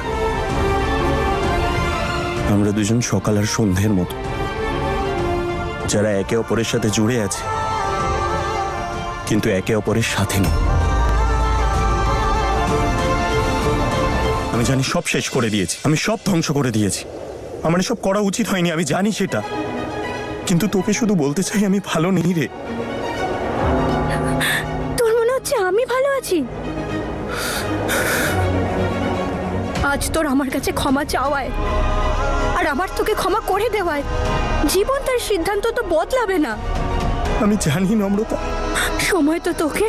আমরা দুজন সকাল আর সন্ধ্যের মতো, যারা একে অপরের সাথে জুড়ে আছে, কিন্তু একে অপরের সাথে নেই। আমি জানি সব শেষ করে দিয়েছি, আমি সব ধ্বংস করে দিয়েছি। আমার এসব করা উচিত হয়নি, আমি জানি সেটা। কিন্তু তোকে শুধু বলতে চাই, আমি ভালো নেই রে। তোর মনে হচ্ছে আমি ভালো আছি? আজ তোর আমার কাছে ক্ষমা চাওয়ায় আর আমার তোকে ক্ষমা করে দেওয়ায় জীবন তার সিদ্ধান্ত তো বদলাবে না। আমি জানি নম্রতা, সময় তো তোকে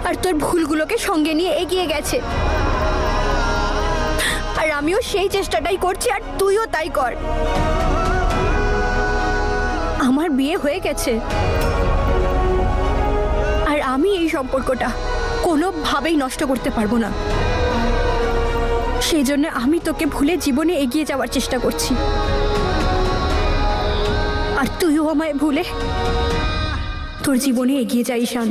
আর তোর ভুলগুলোকে সঙ্গে নিয়ে এগিয়ে গেছে, আর আমিও সেই চেষ্টাটাই করছি, আর তুইও তাই কর। আমার বিয়ে হয়ে গেছে, আর আমি এই সম্পর্কটা কোনোভাবেই নষ্ট করতে পারবো না। সেই জন্য আমি তোকে ভুলে জীবনে এগিয়ে যাওয়ার চেষ্টা করছি, আর তুইও আমায় ভুলে তোর জীবনে এগিয়ে যা ঈশান।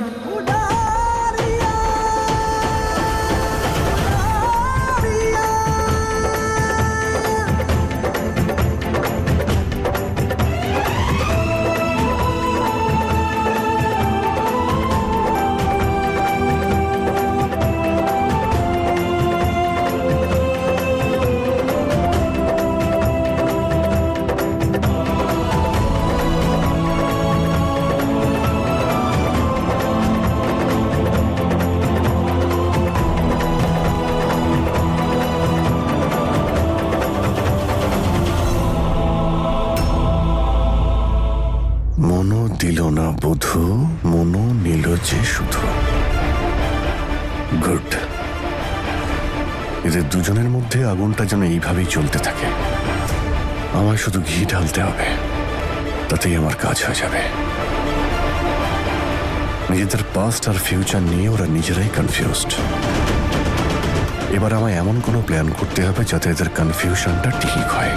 মনও দিল না বধূ, মনও নিল যে শুধু। গুড। এদের দুজনের মধ্যে আগুনটা যেন এইভাবেই চলতে থাকে। আমার শুধু ঘি ঢালতে হবে, তাতেই আমার কাজ হয়ে যাবে। নিজেদের পাস্ট আর ফিউচার নিয়ে ওরা নিজেরাই কনফিউজড। এবার আমায় এমন কোনো প্ল্যান করতে হবে যাতে এদের কনফিউশনটা ঠিক হয়।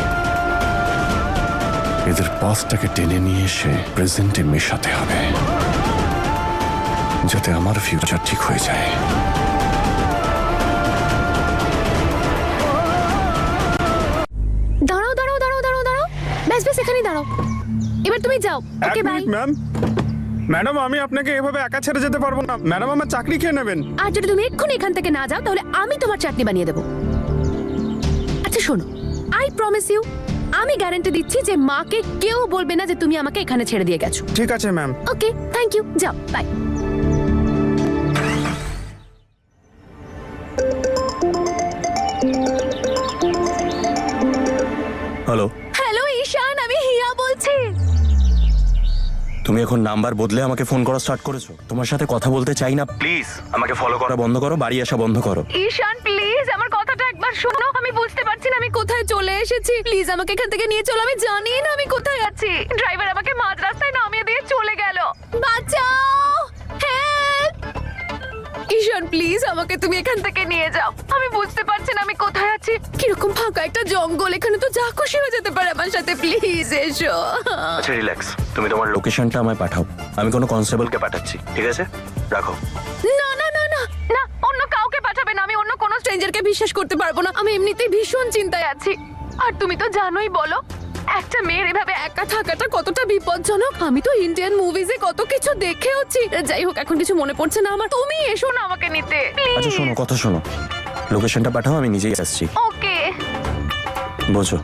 এদের পাস্টটাকে টেনে নিয়ে এসে প্রেজেন্টে মেশাতে হবে যাতে আমার ফিউচার ঠিক হয়ে যায়। দাঁড়াও দাঁড়াও দাঁড়াও দাঁড়াও দাঁড়াও, ব্যাস ব্যাস এখানেই দাঁড়াও। এবার তুমি যাও। Okay bye. ম্যাম, ম্যাডাম আমি আপনাকে এভাবে একা ছেড়ে যেতে পারবো না। ম্যাডাম আমার চাকরি খেয়ে নেবেন। আর যদি তুমি এক্ষুনি এখান থেকে না যাও তাহলে আমি তোমার চাটনি বানিয়ে দেবো। আচ্ছা শোনো, আই প্রমিস ইউ, আমি গ্যারান্টি দিচ্ছি যে মাকে কেউ বলবে না যে তুমি আমাকে এখানে ছেড়ে দিয়ে গেছো। ঠিক আছে ম্যাম। ওকে, থ্যাংক ইউ, যাও, বাই। হ্যালো, হ্যালো ঈশান, আমি হিয়া বলছি। তুমি এখন নাম্বার বদলে আমাকে ফোন করা স্টার্ট করেছো। তোমার সাথে কথা বলতে চাই না, প্লিজ আমাকে ফলো করা বন্ধ করো, বাড়ি আসা বন্ধ করো। ঈশান প্লিজ আমার কথাটা একবার শোনো, আমি বুঝতে পারছি না আমি কোথায় চলে এসেছি। প্লিজ আমাকে এখান থেকে নিয়ে চলো, আমি জানি না আমি কোথায় আছি। ড্রাইভার আমাকে মাঝ রাস্তায় নামিয়ে দিয়ে চলে গেল। বাঁচাও, হেল্প! ঈশান প্লিজ আমাকে তুমি এখান থেকে নিয়ে যাও, আমি বুঝতে পারছি না আমি কোথায় আছি। কিরকম ফাঁকা একটা জঙ্গল, এখানে তো যা খুশি হয়ে যেতে পারে আমার সাথে। প্লিজ এসো। আচ্ছা রিল্যাক্স, তুমি তোমার লোকেশনটা আমায় পাঠাও, আমি কোনো কনস্টেবলকে পাঠাচ্ছি, ঠিক আছে? রাখো। না না না না না, অন্য কাউকে পাঠাবে না, আমি অন্য কোনো স্ট্রেঞ্জারকে বিশ্বাস করতে পারবো না। আমি এমনিতেই ভীষণ চিন্তায় আছি। আর তুমি তো জানোই, বলো একটা মেয়ের এভাবে একা থাকাটা কতটা বিপজ্জনক। আমি তো ইন্ডিয়ান মুভিজে কত কিছু দেখেওছি। যাই হোক, এখন কিছু মনে পড়ছে না আমার। তুমি এসো না আমাকে নিতে আচ্ছা শোনো, কথা শোনো, লোকেশনটা পাঠাও, আমি নিজেই আসছি। ওকে। বোঝো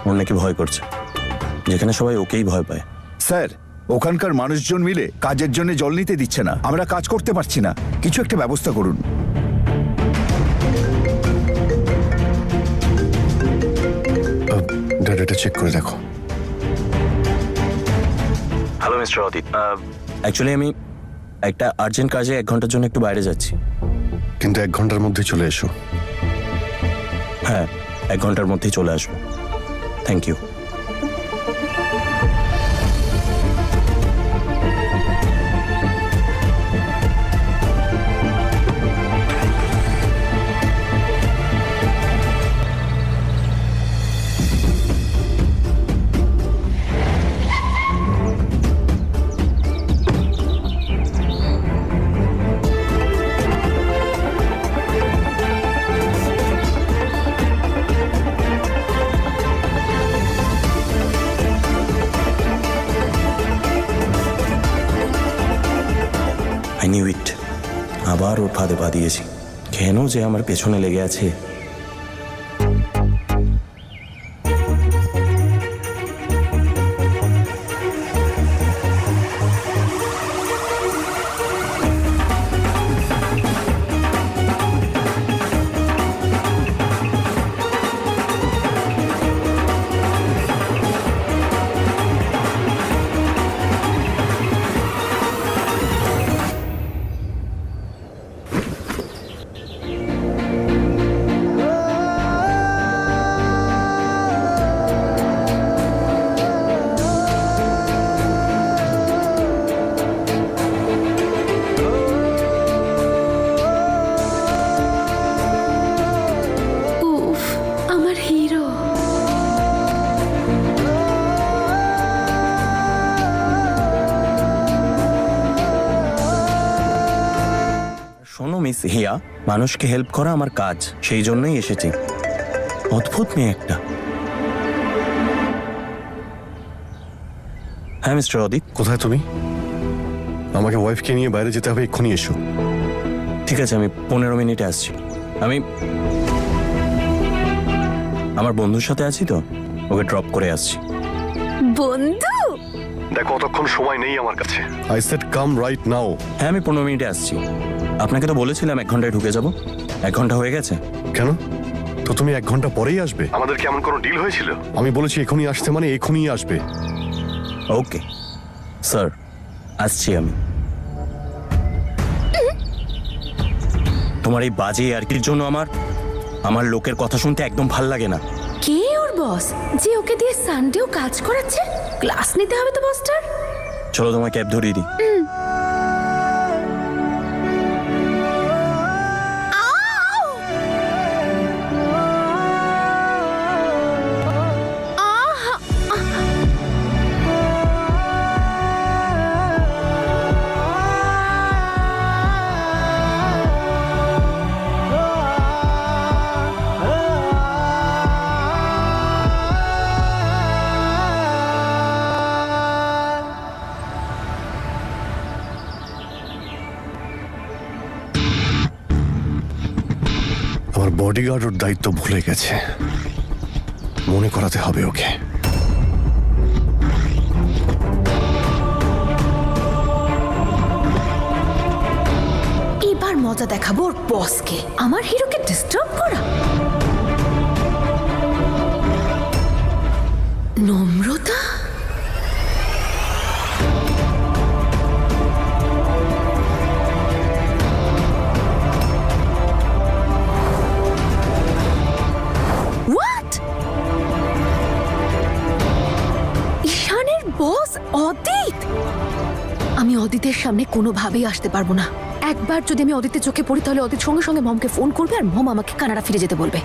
ওর নাকি ভয় করছে, যেখানে সবাই ওকেই ভয় পায়। স্যার, ওখানকার মানুষজন মিলে কাজের জন্য জল নিতে দিচ্ছে না, আমরা কাজ করতে পারছি না, কিছু একটা ব্যবস্থা করুন। ডাটাটা চেক করে দেখো। হ্যালো মিস্টার অদিত, অ্যাকচুয়ালি আমি একটা আর্জেন্ট কাজে 1 ঘন্টার জন্য একটু বাইরে যাচ্ছি। কিন্তু 1 ঘন্টার মধ্যে চলে এসো। হ্যাঁ, 1 ঘন্টার মধ্যেই চলে আসবো। Thank you. I knew it, আবার ওর ফাঁদে পা দিয়েছি। কেন যে আমার পেছনে লেগে আছে। উফ, আমার হিরো। শোনো মিস হিয়া, মানুষকে হেল্প করা আমার কাজ, সেই জন্যই এসেছি। অদ্ভুত মেয়ে একটা। হ্যাঁ মিস্টার অদিত। কোথায় তুমি? আমাকে ওয়াইফকে নিয়ে বাইরে যেতে হবে, এক্ষুনি এসো। ঠিক আছে, আমি 15 মিনিটে আসছি। আমি আমার বন্ধুর সাথে আছি তো, ওকে ড্রপ করে আসছি। বন্ধু? দেখো অতক্ষণ সময় নেই আমার কাছে। I said come right now. হ্যাঁ, আমি 15 মিনিটে আসছি। আপনাকে তো বলেছিলাম 1 ঘন্টায় ঢুকে যাব। 1 ঘন্টা হয়ে গেছে। কেন? তো তুমি 1 ঘন্টা পরেই আসবে? আমাদের কি এমন কোনো ডিল হয়েছিল? আমি বলেছি এখনই আসতে মানে এখনই আসবে। ওকে স্যার, আসছি আমি। তোমার এই বাজে ইয়ার্কির জন্য আমার লোকের কথা শুনতে একদম ভাল লাগে না। কে ওর বস যে ওকে দিয়ে সানডেও কাজ করাচ্ছে? ক্লাস নিতে হবে তো বসটার। চলো তোমার ক্যাব ধরিয়ে দিই। বডিগার্ড ওর দায়িত্ব ভুলে গেছে, মনে করাতে হবে ওকে। এবার মজা দেখাবো ওর বসকে, আমার হিরোকে ডিস্টার্ব করা। নম্রতা, হোয়াট? ঈশানের বস অদিত? আমি অদিতের সামনে কোনোভাবেই আসতে পারবো না। একবার যদি আমি অদিতের চোখে পড়ি তাহলে অদিত সঙ্গে সঙ্গে মমকে ফোন করবে আর মম আমাকে কানাডা ফিরে যেতে বলবে।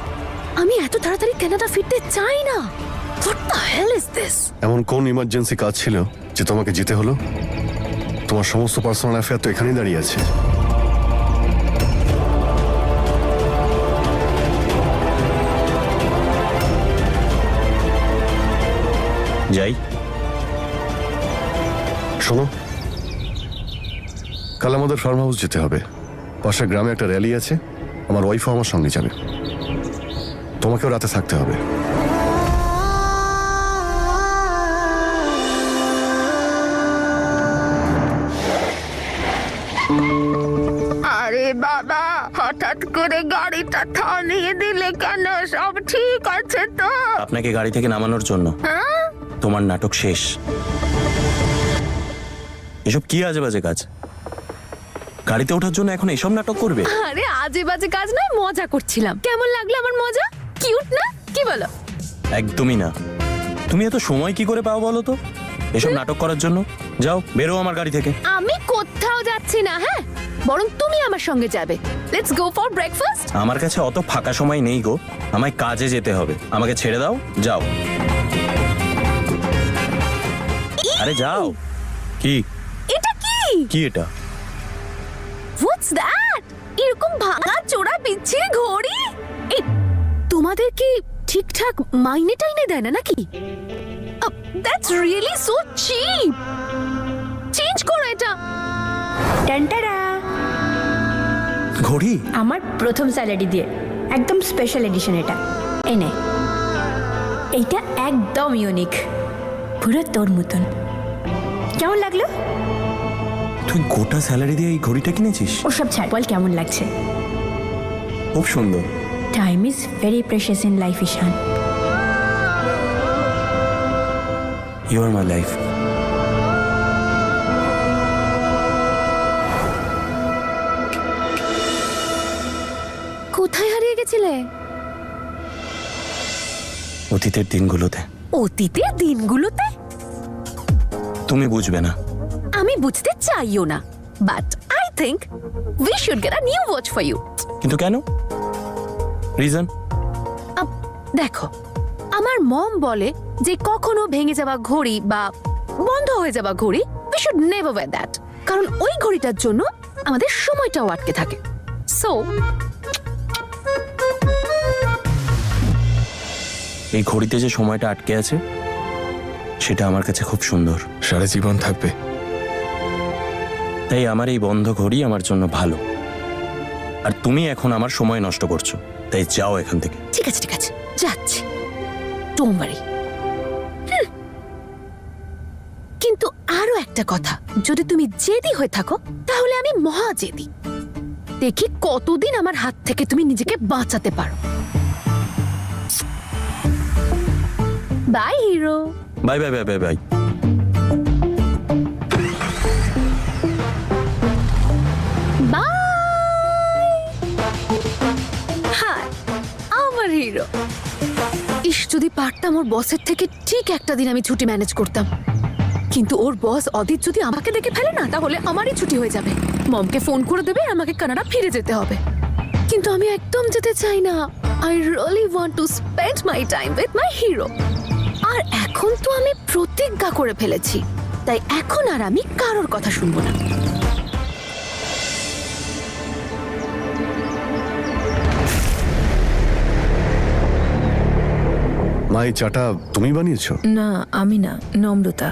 আমি এত তাড়াতাড়ি কানাডা ফিরতে চাই না। What the hell is this? এমন কোন ইমার্জেন্সি কাজ ছিল যে তোমাকে যেতে হলো? তোমার সমস্ত পার্সোনাল অ্যাফেয়ার তো এখানেই দাঁড়িয়ে আছে। যাই। শোনো, কাল আমাদের ফার্ম হাউস যেতে হবে। পাশের গ্রামে একটা র্যালি আছে, আমার ওয়াইফও আমার সঙ্গে যাবে। তোমাকেও রাতে থাকতে হবে। আরে বাবা, হঠাৎ করে গাড়িটা থামিয়ে দিলে কেন? সব ঠিক আছে তো? আপনাকে গাড়ি থেকে নামানোর জন্য। তোমার নাটক শেষ। এসব কি আজে বাজে কাজ? গাড়িতে ওঠার জন্য এখন এসব নাটক করবে? আরে আজে বাজে কাজ নয়, মজা করছিলাম। কেমন লাগলো আমার মজা? কিউট না? কি বলো? একদমই না। তুমি এত সময় কি করে পাও বলো তো এসব নাটক করার জন্য? যাও, বেরো আমার গাড়ি থেকে। আমি কোথাও যাচ্ছি না, হ্যাঁ, বরং তুমি আমার সঙ্গে যাবে। Let's go for breakfast. আমার কাছে অত ফাঁকা সময় নেই গো, আমায় কাজে যেতে হবে। আমাকে ছেড়ে দাও, যাও। আরে যাও। কি? এটা কি? কি এটা? What's that? এরকম ভাঙা চোরা বিচ্ছিরি ঘড়ি? এই তোমাদের কি ঠিকঠাক মাইনে টাইনে দেয় না নাকি? That's really so cheap. Change করো এটা। টানটারা, ঘড়ি? আমার প্রথম স্যালারি দিয়ে একদম স্পেশাল এডিশন এটা। এনে, এইটা একদম ইউনিক, পুরো তোর মতন। কেমন লাগলো? তুই গোটা স্যালারি দিয়ে এই ঘড়িটা কিনেছিস? ওসব ছাড়, বল কেমন লাগছে? খুব সুন্দর। Time is very precious in life, Ishaan. You are my life. কোথায় হারিয়ে গেছিলে? অতীতের দিনগুলোতে। অতীতের দিনগুলোতে? তুমি বুঝবে না। আমি বুঝতে চাইও না, but I think we should get a new watch for you. কিন্তু কেন? রিজন? দেখো, আমার মম বলে যে কখনো ভেঙে যাওয়া ঘড়ি বা বন্ধ হয়ে যাওয়া ঘড়ি we should never wear that, কারণ ওই ঘড়িটার জন্য আমাদের সময়টাও আটকে থাকে। সো এই ঘড়িতে যে সময়টা আটকে আছে সেটা আমার কাছে খুব সুন্দর, সারা জীবন থাকবে। তাই আমার এই বন্ধ ঘড়ি আমার জন্য ভালো। আর তুমি এখন আমার সময় নষ্ট করছো, তাই যাও এখান থেকে। ঠিক আছে ঠিক আছে, যাচ্ছি, ডোন্ট ওয়ারি। কিন্তু আরো একটা কথা, যদি তুমি জেদি হয়ে থাকো তাহলে আমি মহা জেদি। দেখি কতদিন আমার হাত থেকে তুমি নিজেকে বাঁচাতে পারো। Bye hero. Bye bye bye bye bye. Hi, আমার হিরো। ইস, যদি পারতাম ওর বসের থেকে ঠিক একটা দিন আমি ছুটি ম্যানেজ করতাম। কিন্তু ওর বস অদিত যদি আমাকে দেখে ফেলে না, তাহলে আমারই ছুটি হয়ে যাবে। মমকে ফোন করে দেবে, আমাকে কানাডা ফিরে যেতে হবে। কিন্তু আমি একদম যেতে চাই না। I really want to spend my time with my hero. আর এখন তো আমি প্রতিজ্ঞা করে ফেলেছি, তাই এখন আর আমি কারোর কথা শুনবো না। মা, এই চাটা তুমি বানিয়েছো? না, আমি না, নম্রতা।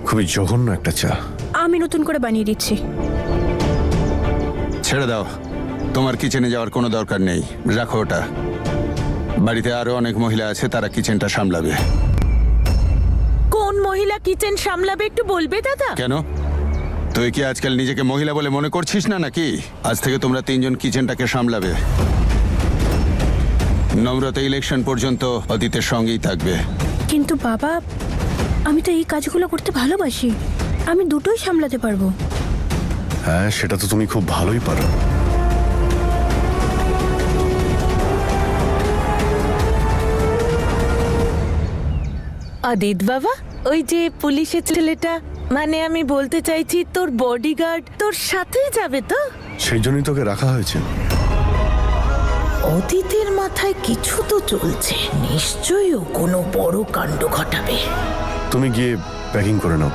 খুবই জঘন্য একটা চা। আমি নতুন করে বানিয়ে দিচ্ছি। ছেড়ে দাও, তোমার কিচেনে যাওয়ার কোনো দরকার নেই, রাখো ওটা। বাড়িতে আরো অনেক মহিলা আছে, তারা কিচেনটা সামলাবে। কোন মহিলা কিচেন সামলাবে একটু বলবে দাদা? কেন, তুই কি আজকাল নিজেকে মহিলা বলে মনে করছিস না নাকি? আজ থেকে তোমরা তিনজন কিচেনটাকে সামলাবে। নম্রতা ইলেকশন পর্যন্ত অদিতের সঙ্গেই থাকবে। কিন্তু বাবা, আমি তো এই কাজগুলো করতে ভালোবাসি, আমি দুটোই সামলাতে পারবো। হ্যাঁ, সেটা তো তুমি খুব ভালোই পারো। আদিত বাবা, ওই যে পুলিশের ছেলেটা, মানে আমি বলতে চাইছি তোর বডিগার্ড তোর সাথেই যাবে তো? সেই জন্যই তোকে রাখা হয়েছে। অদিতের মাথায় কিছু তো চলছে, নিশ্চয়ই ও কোনো বড় কাণ্ড ঘটাবে। তুমি গিয়ে প্যাকিং করে নাও।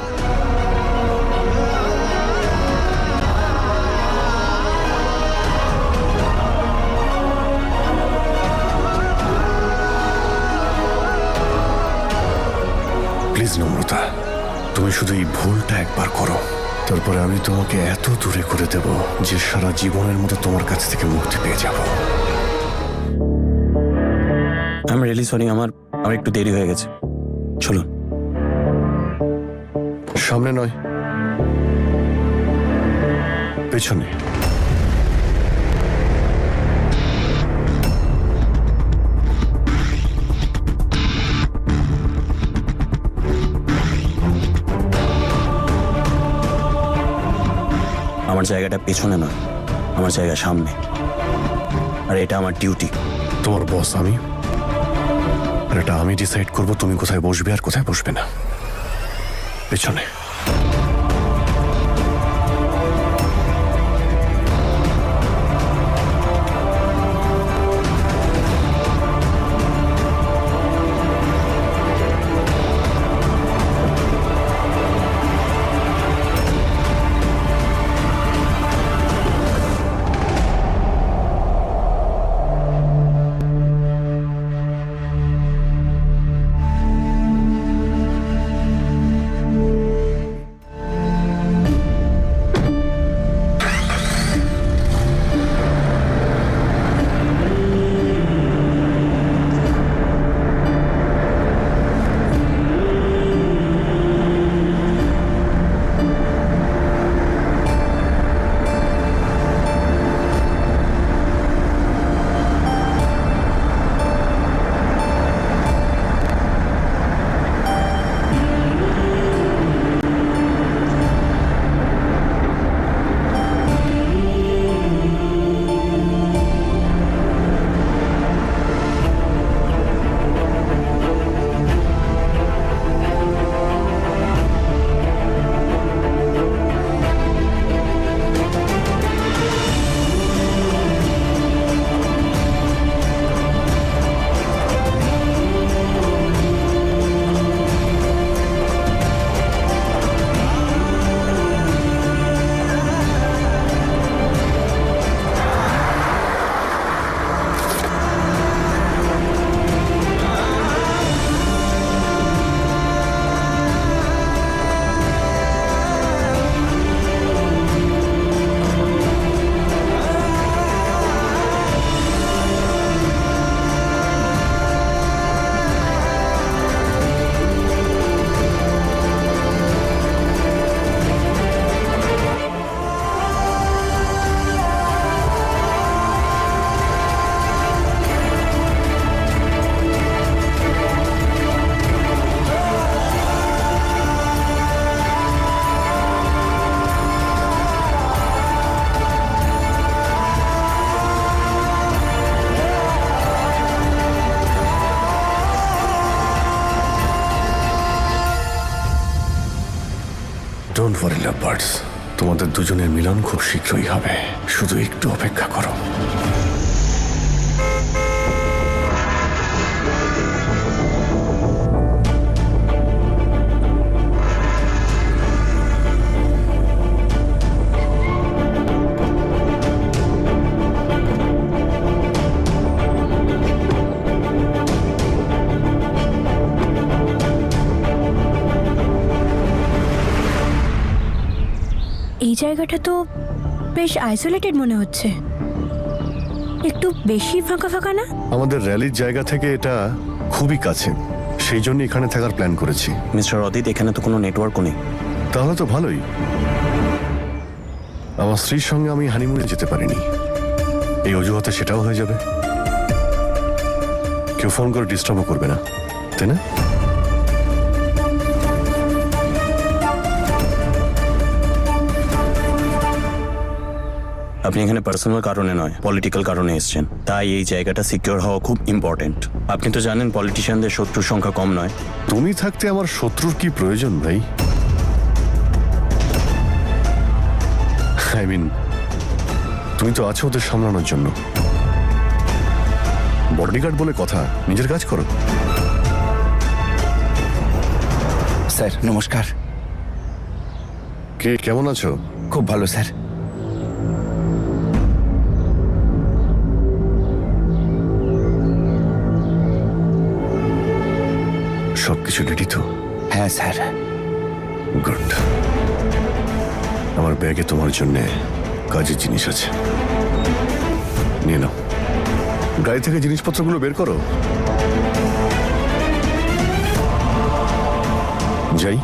প্লিজ নম্রতা, তুমি শুধু এই ভুলটা একবার করো, তারপরে আমি তোমাকে এত দূরে করে দেব যে সারা জীবনের মতো তোমার কাছ থেকে মুক্তি পেয়ে যাব। আমি রিয়েলি সরি, আমার একটু দেরি হয়ে গেছে। চলুন। সামনে নয়, পেছনে। আমার জায়গাটা পেছনে নয়, আমার জায়গা সামনে, আর এটা আমার ডিউটি। তোমার বস আমি, আর এটা আমি ডিসাইড করবো তুমি কোথায় বসবে আর কোথায় বসবে না। পেছনে। ডোন্ট ওয়ারি লাভ বার্ডস, তোমাদের দুজনের মিলন খুব শীঘ্রই হবে, শুধু একটু অপেক্ষা করো। এই জায়গাটা তো বেশ আইসোলেটেড মনে হচ্ছে। একটু বেশি ফাঁকা ফাঁকা না? আমাদের র্যালির জায়গা থেকে এটা খুবই কাছে, সেই জন্য এখানে থাকার প্ল্যান করেছি। মিস্টার অদিত, এখানে তো কোনো নেটওয়ার্কও নেই। তাহলে তো ভালোই। আমার স্ত্রীর সঙ্গে আমি হানিমুনে যেতে পারিনি, এই অজুহাতে সেটাও হয়ে যাবে। কেউ ফোন করে ডিস্টার্বও করবে না, তাই না? আপনি এখানে পার্সোনাল কারণে নয়, পলিটিক্যাল কারণে এসেছেন, তাই এই জায়গাটা সিকিউর হওয়া খুব ইম্পর্টেন্ট। আপনি তো জানেন পলিটিশিয়ানদের শত্রুর সংখ্যা কম নয়। তুমি থাকতে আমার শত্রুর কি প্রয়োজন ভাই? তুমি তো আছো ওদের সামলানোর জন্য। বডিগার্ড বলে কথা, নিজের কাজ করো। স্যার নমস্কার। কে, কেমন আছো? খুব ভালো স্যার। সবকিছু রেডি তো? হ্যাঁ স্যার। গুড। আমার ব্যাগে তোমার জন্য কাজের জিনিস আছে, নিয়ে নাও। গাড়ি থেকে জিনিসপত্রগুলো বের করো। যাই।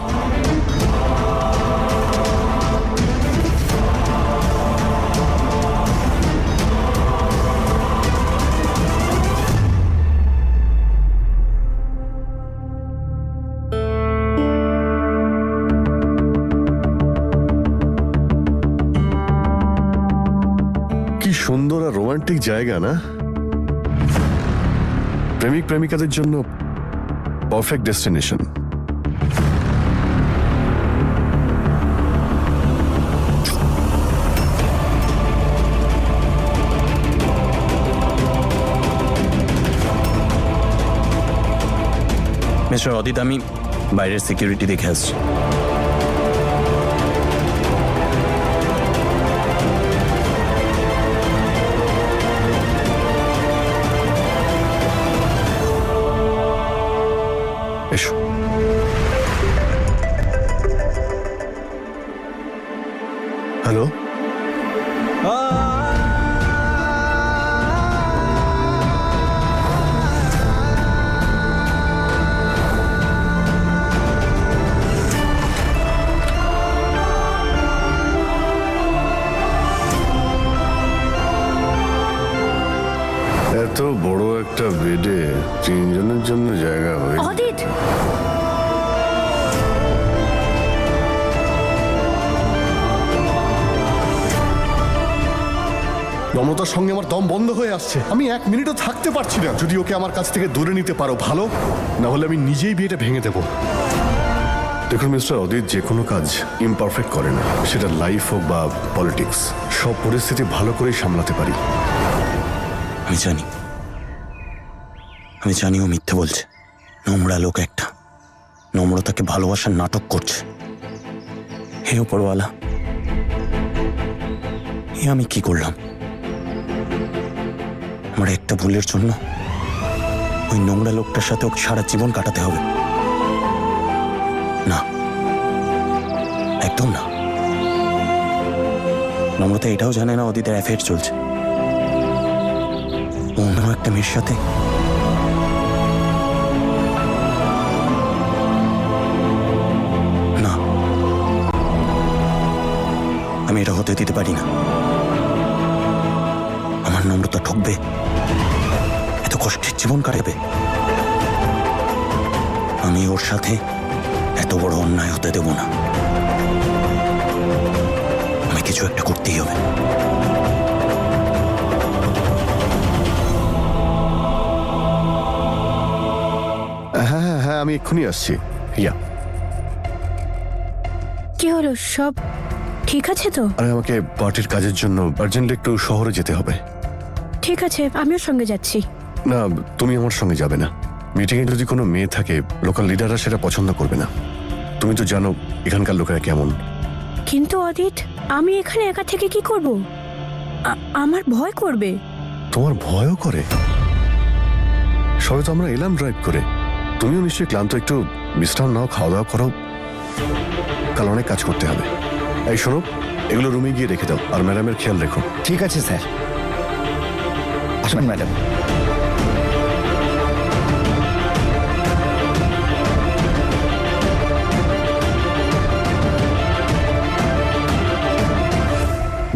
সুন্দর আর রোমান্টিক জায়গা না? প্রেমিক প্রেমিকাদের জন্য পারফেক্ট ডেস্টিনেশন। মিস্টার অদিত, আমি বাইরের সিকিউরিটি দেখে আসছি। এসো। হ্যালো, এত বড় একটা বেডে 3 জনের জন্য জায়গা হয়? অদিত, নম্রতার সঙ্গে আমার দম বন্ধ হয়ে আসছে। আমি 1 মিনিটও থাকতে পারছি না। যদি ওকে আমার কাছ থেকে দূরে নিতে পারো ভালো, না হলে আমি নিজেই বিয়েটা ভেঙে দেব। দেখুন মিস্টার অদিত, যে কোনো কাজ ইমপারফেক্ট করে না, সেটা লাইফ হোক বা পলিটিক্স, সব পরিস্থিতি ভালো করেই সামলাতে পারি। আমি জানি ও মিথ্যে বলছে। নোংরা লোক একটা, নম্রতাকে ভালোবাসার নাটক করছে। হে উপরওয়ালা, এ আমি কি করলাম? আমার একটা ভুলের জন্য ওই নোংরা লোকটার সাথে ওকে সারা জীবন কাটাতে হবে? না, একদম না। নম্রতা এটাও জানে না অদিতের অ্যাফেয়ার চলছে অন্য একটা মেয়ের সাথে। না, আমি এটা হতে দিতে পারি না। আমার নম্রতা ঠকবে, এত কষ্টের জীবন কাটাবে, আমি ওর সাথে এত বড় অন্যায় হতে দেব না। আমি কিছু একটা করতেই হবে। হ্যাঁ হ্যাঁ, আমি এক্ষুনি আসছি। ইয়া, কি হলো? সব ঠিক আছে তো? আরে আমাকে পার্টির কাজের জন্য আর্জেন্টলি একটু শহরে যেতে হবে। ঠিক আছে, আমিও সঙ্গে যাচ্ছি। না, তুমি আমার সঙ্গে যাবে না। মিটিংয়ে যদি কোনো মেয়ে থাকে, লোকাল লিডাররা সেটা পছন্দ করবে না। তুমি তো জানো এখানকার লোকেরা কেমন। কিন্তু অদিত, আমি এখানে একা থেকে কি করব? আমার ভয় করবে। তোমার ভয়ও করে? সবে তো আমরা এলাম ড্রাইভ করে। তুমিও নিশ্চয়ই ক্লান্ত, একটু বিশ্রাম নাও, খাওয়া দাওয়া করো, কাল অনেক কাজ করতে হবে। এই শোনো, এগুলো রুমে গিয়ে রেখে দাও, আর ম্যাডামের খেয়াল রেখো। ঠিক আছে স্যার। আসবেন ম্যাডাম।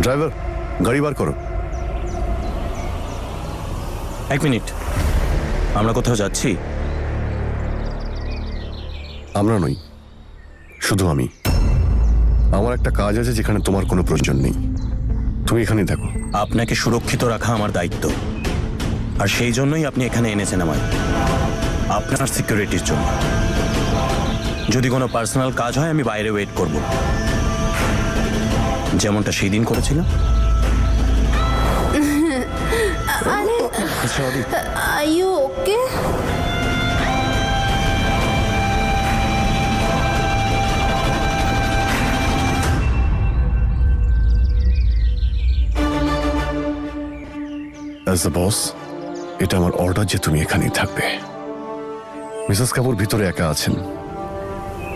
ড্রাইভার, গাড়ি বার করো। এক মিনিট, আমরা কোথাও যাচ্ছি? আমরা নই, শুধু আমি। আমার একটা কাজ আছে যেখানে তোমার কোনো প্রয়োজন নেই। তুমি এখানেই থাকো। আপনাকে সুরক্ষিত রাখা আমার দায়িত্ব, আর সেই জন্যই আপনি এখানে এনেছেন আমায়, আপনার সিকিউরিটির জন্য। যদি কোনো পার্সোনাল কাজ হয় আমি বাইরে ওয়েট করব, যেমনটা সেই দিন করেছিলাম। Are you okay? As the boss, এটা আমার অর্ডার যে তুমি এখানেই থাকবে। মিসেস কাপুর ভিতরে একা আছেন,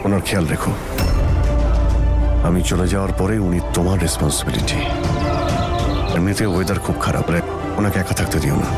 ওনার খেয়াল রেখো। আমি চলে যাওয়ার পরে উনি তোমার রেসপন্সিবিলিটি। এমনিতে ওয়েদার খুব খারাপ, ওনাকে একা থাকতে দিও না।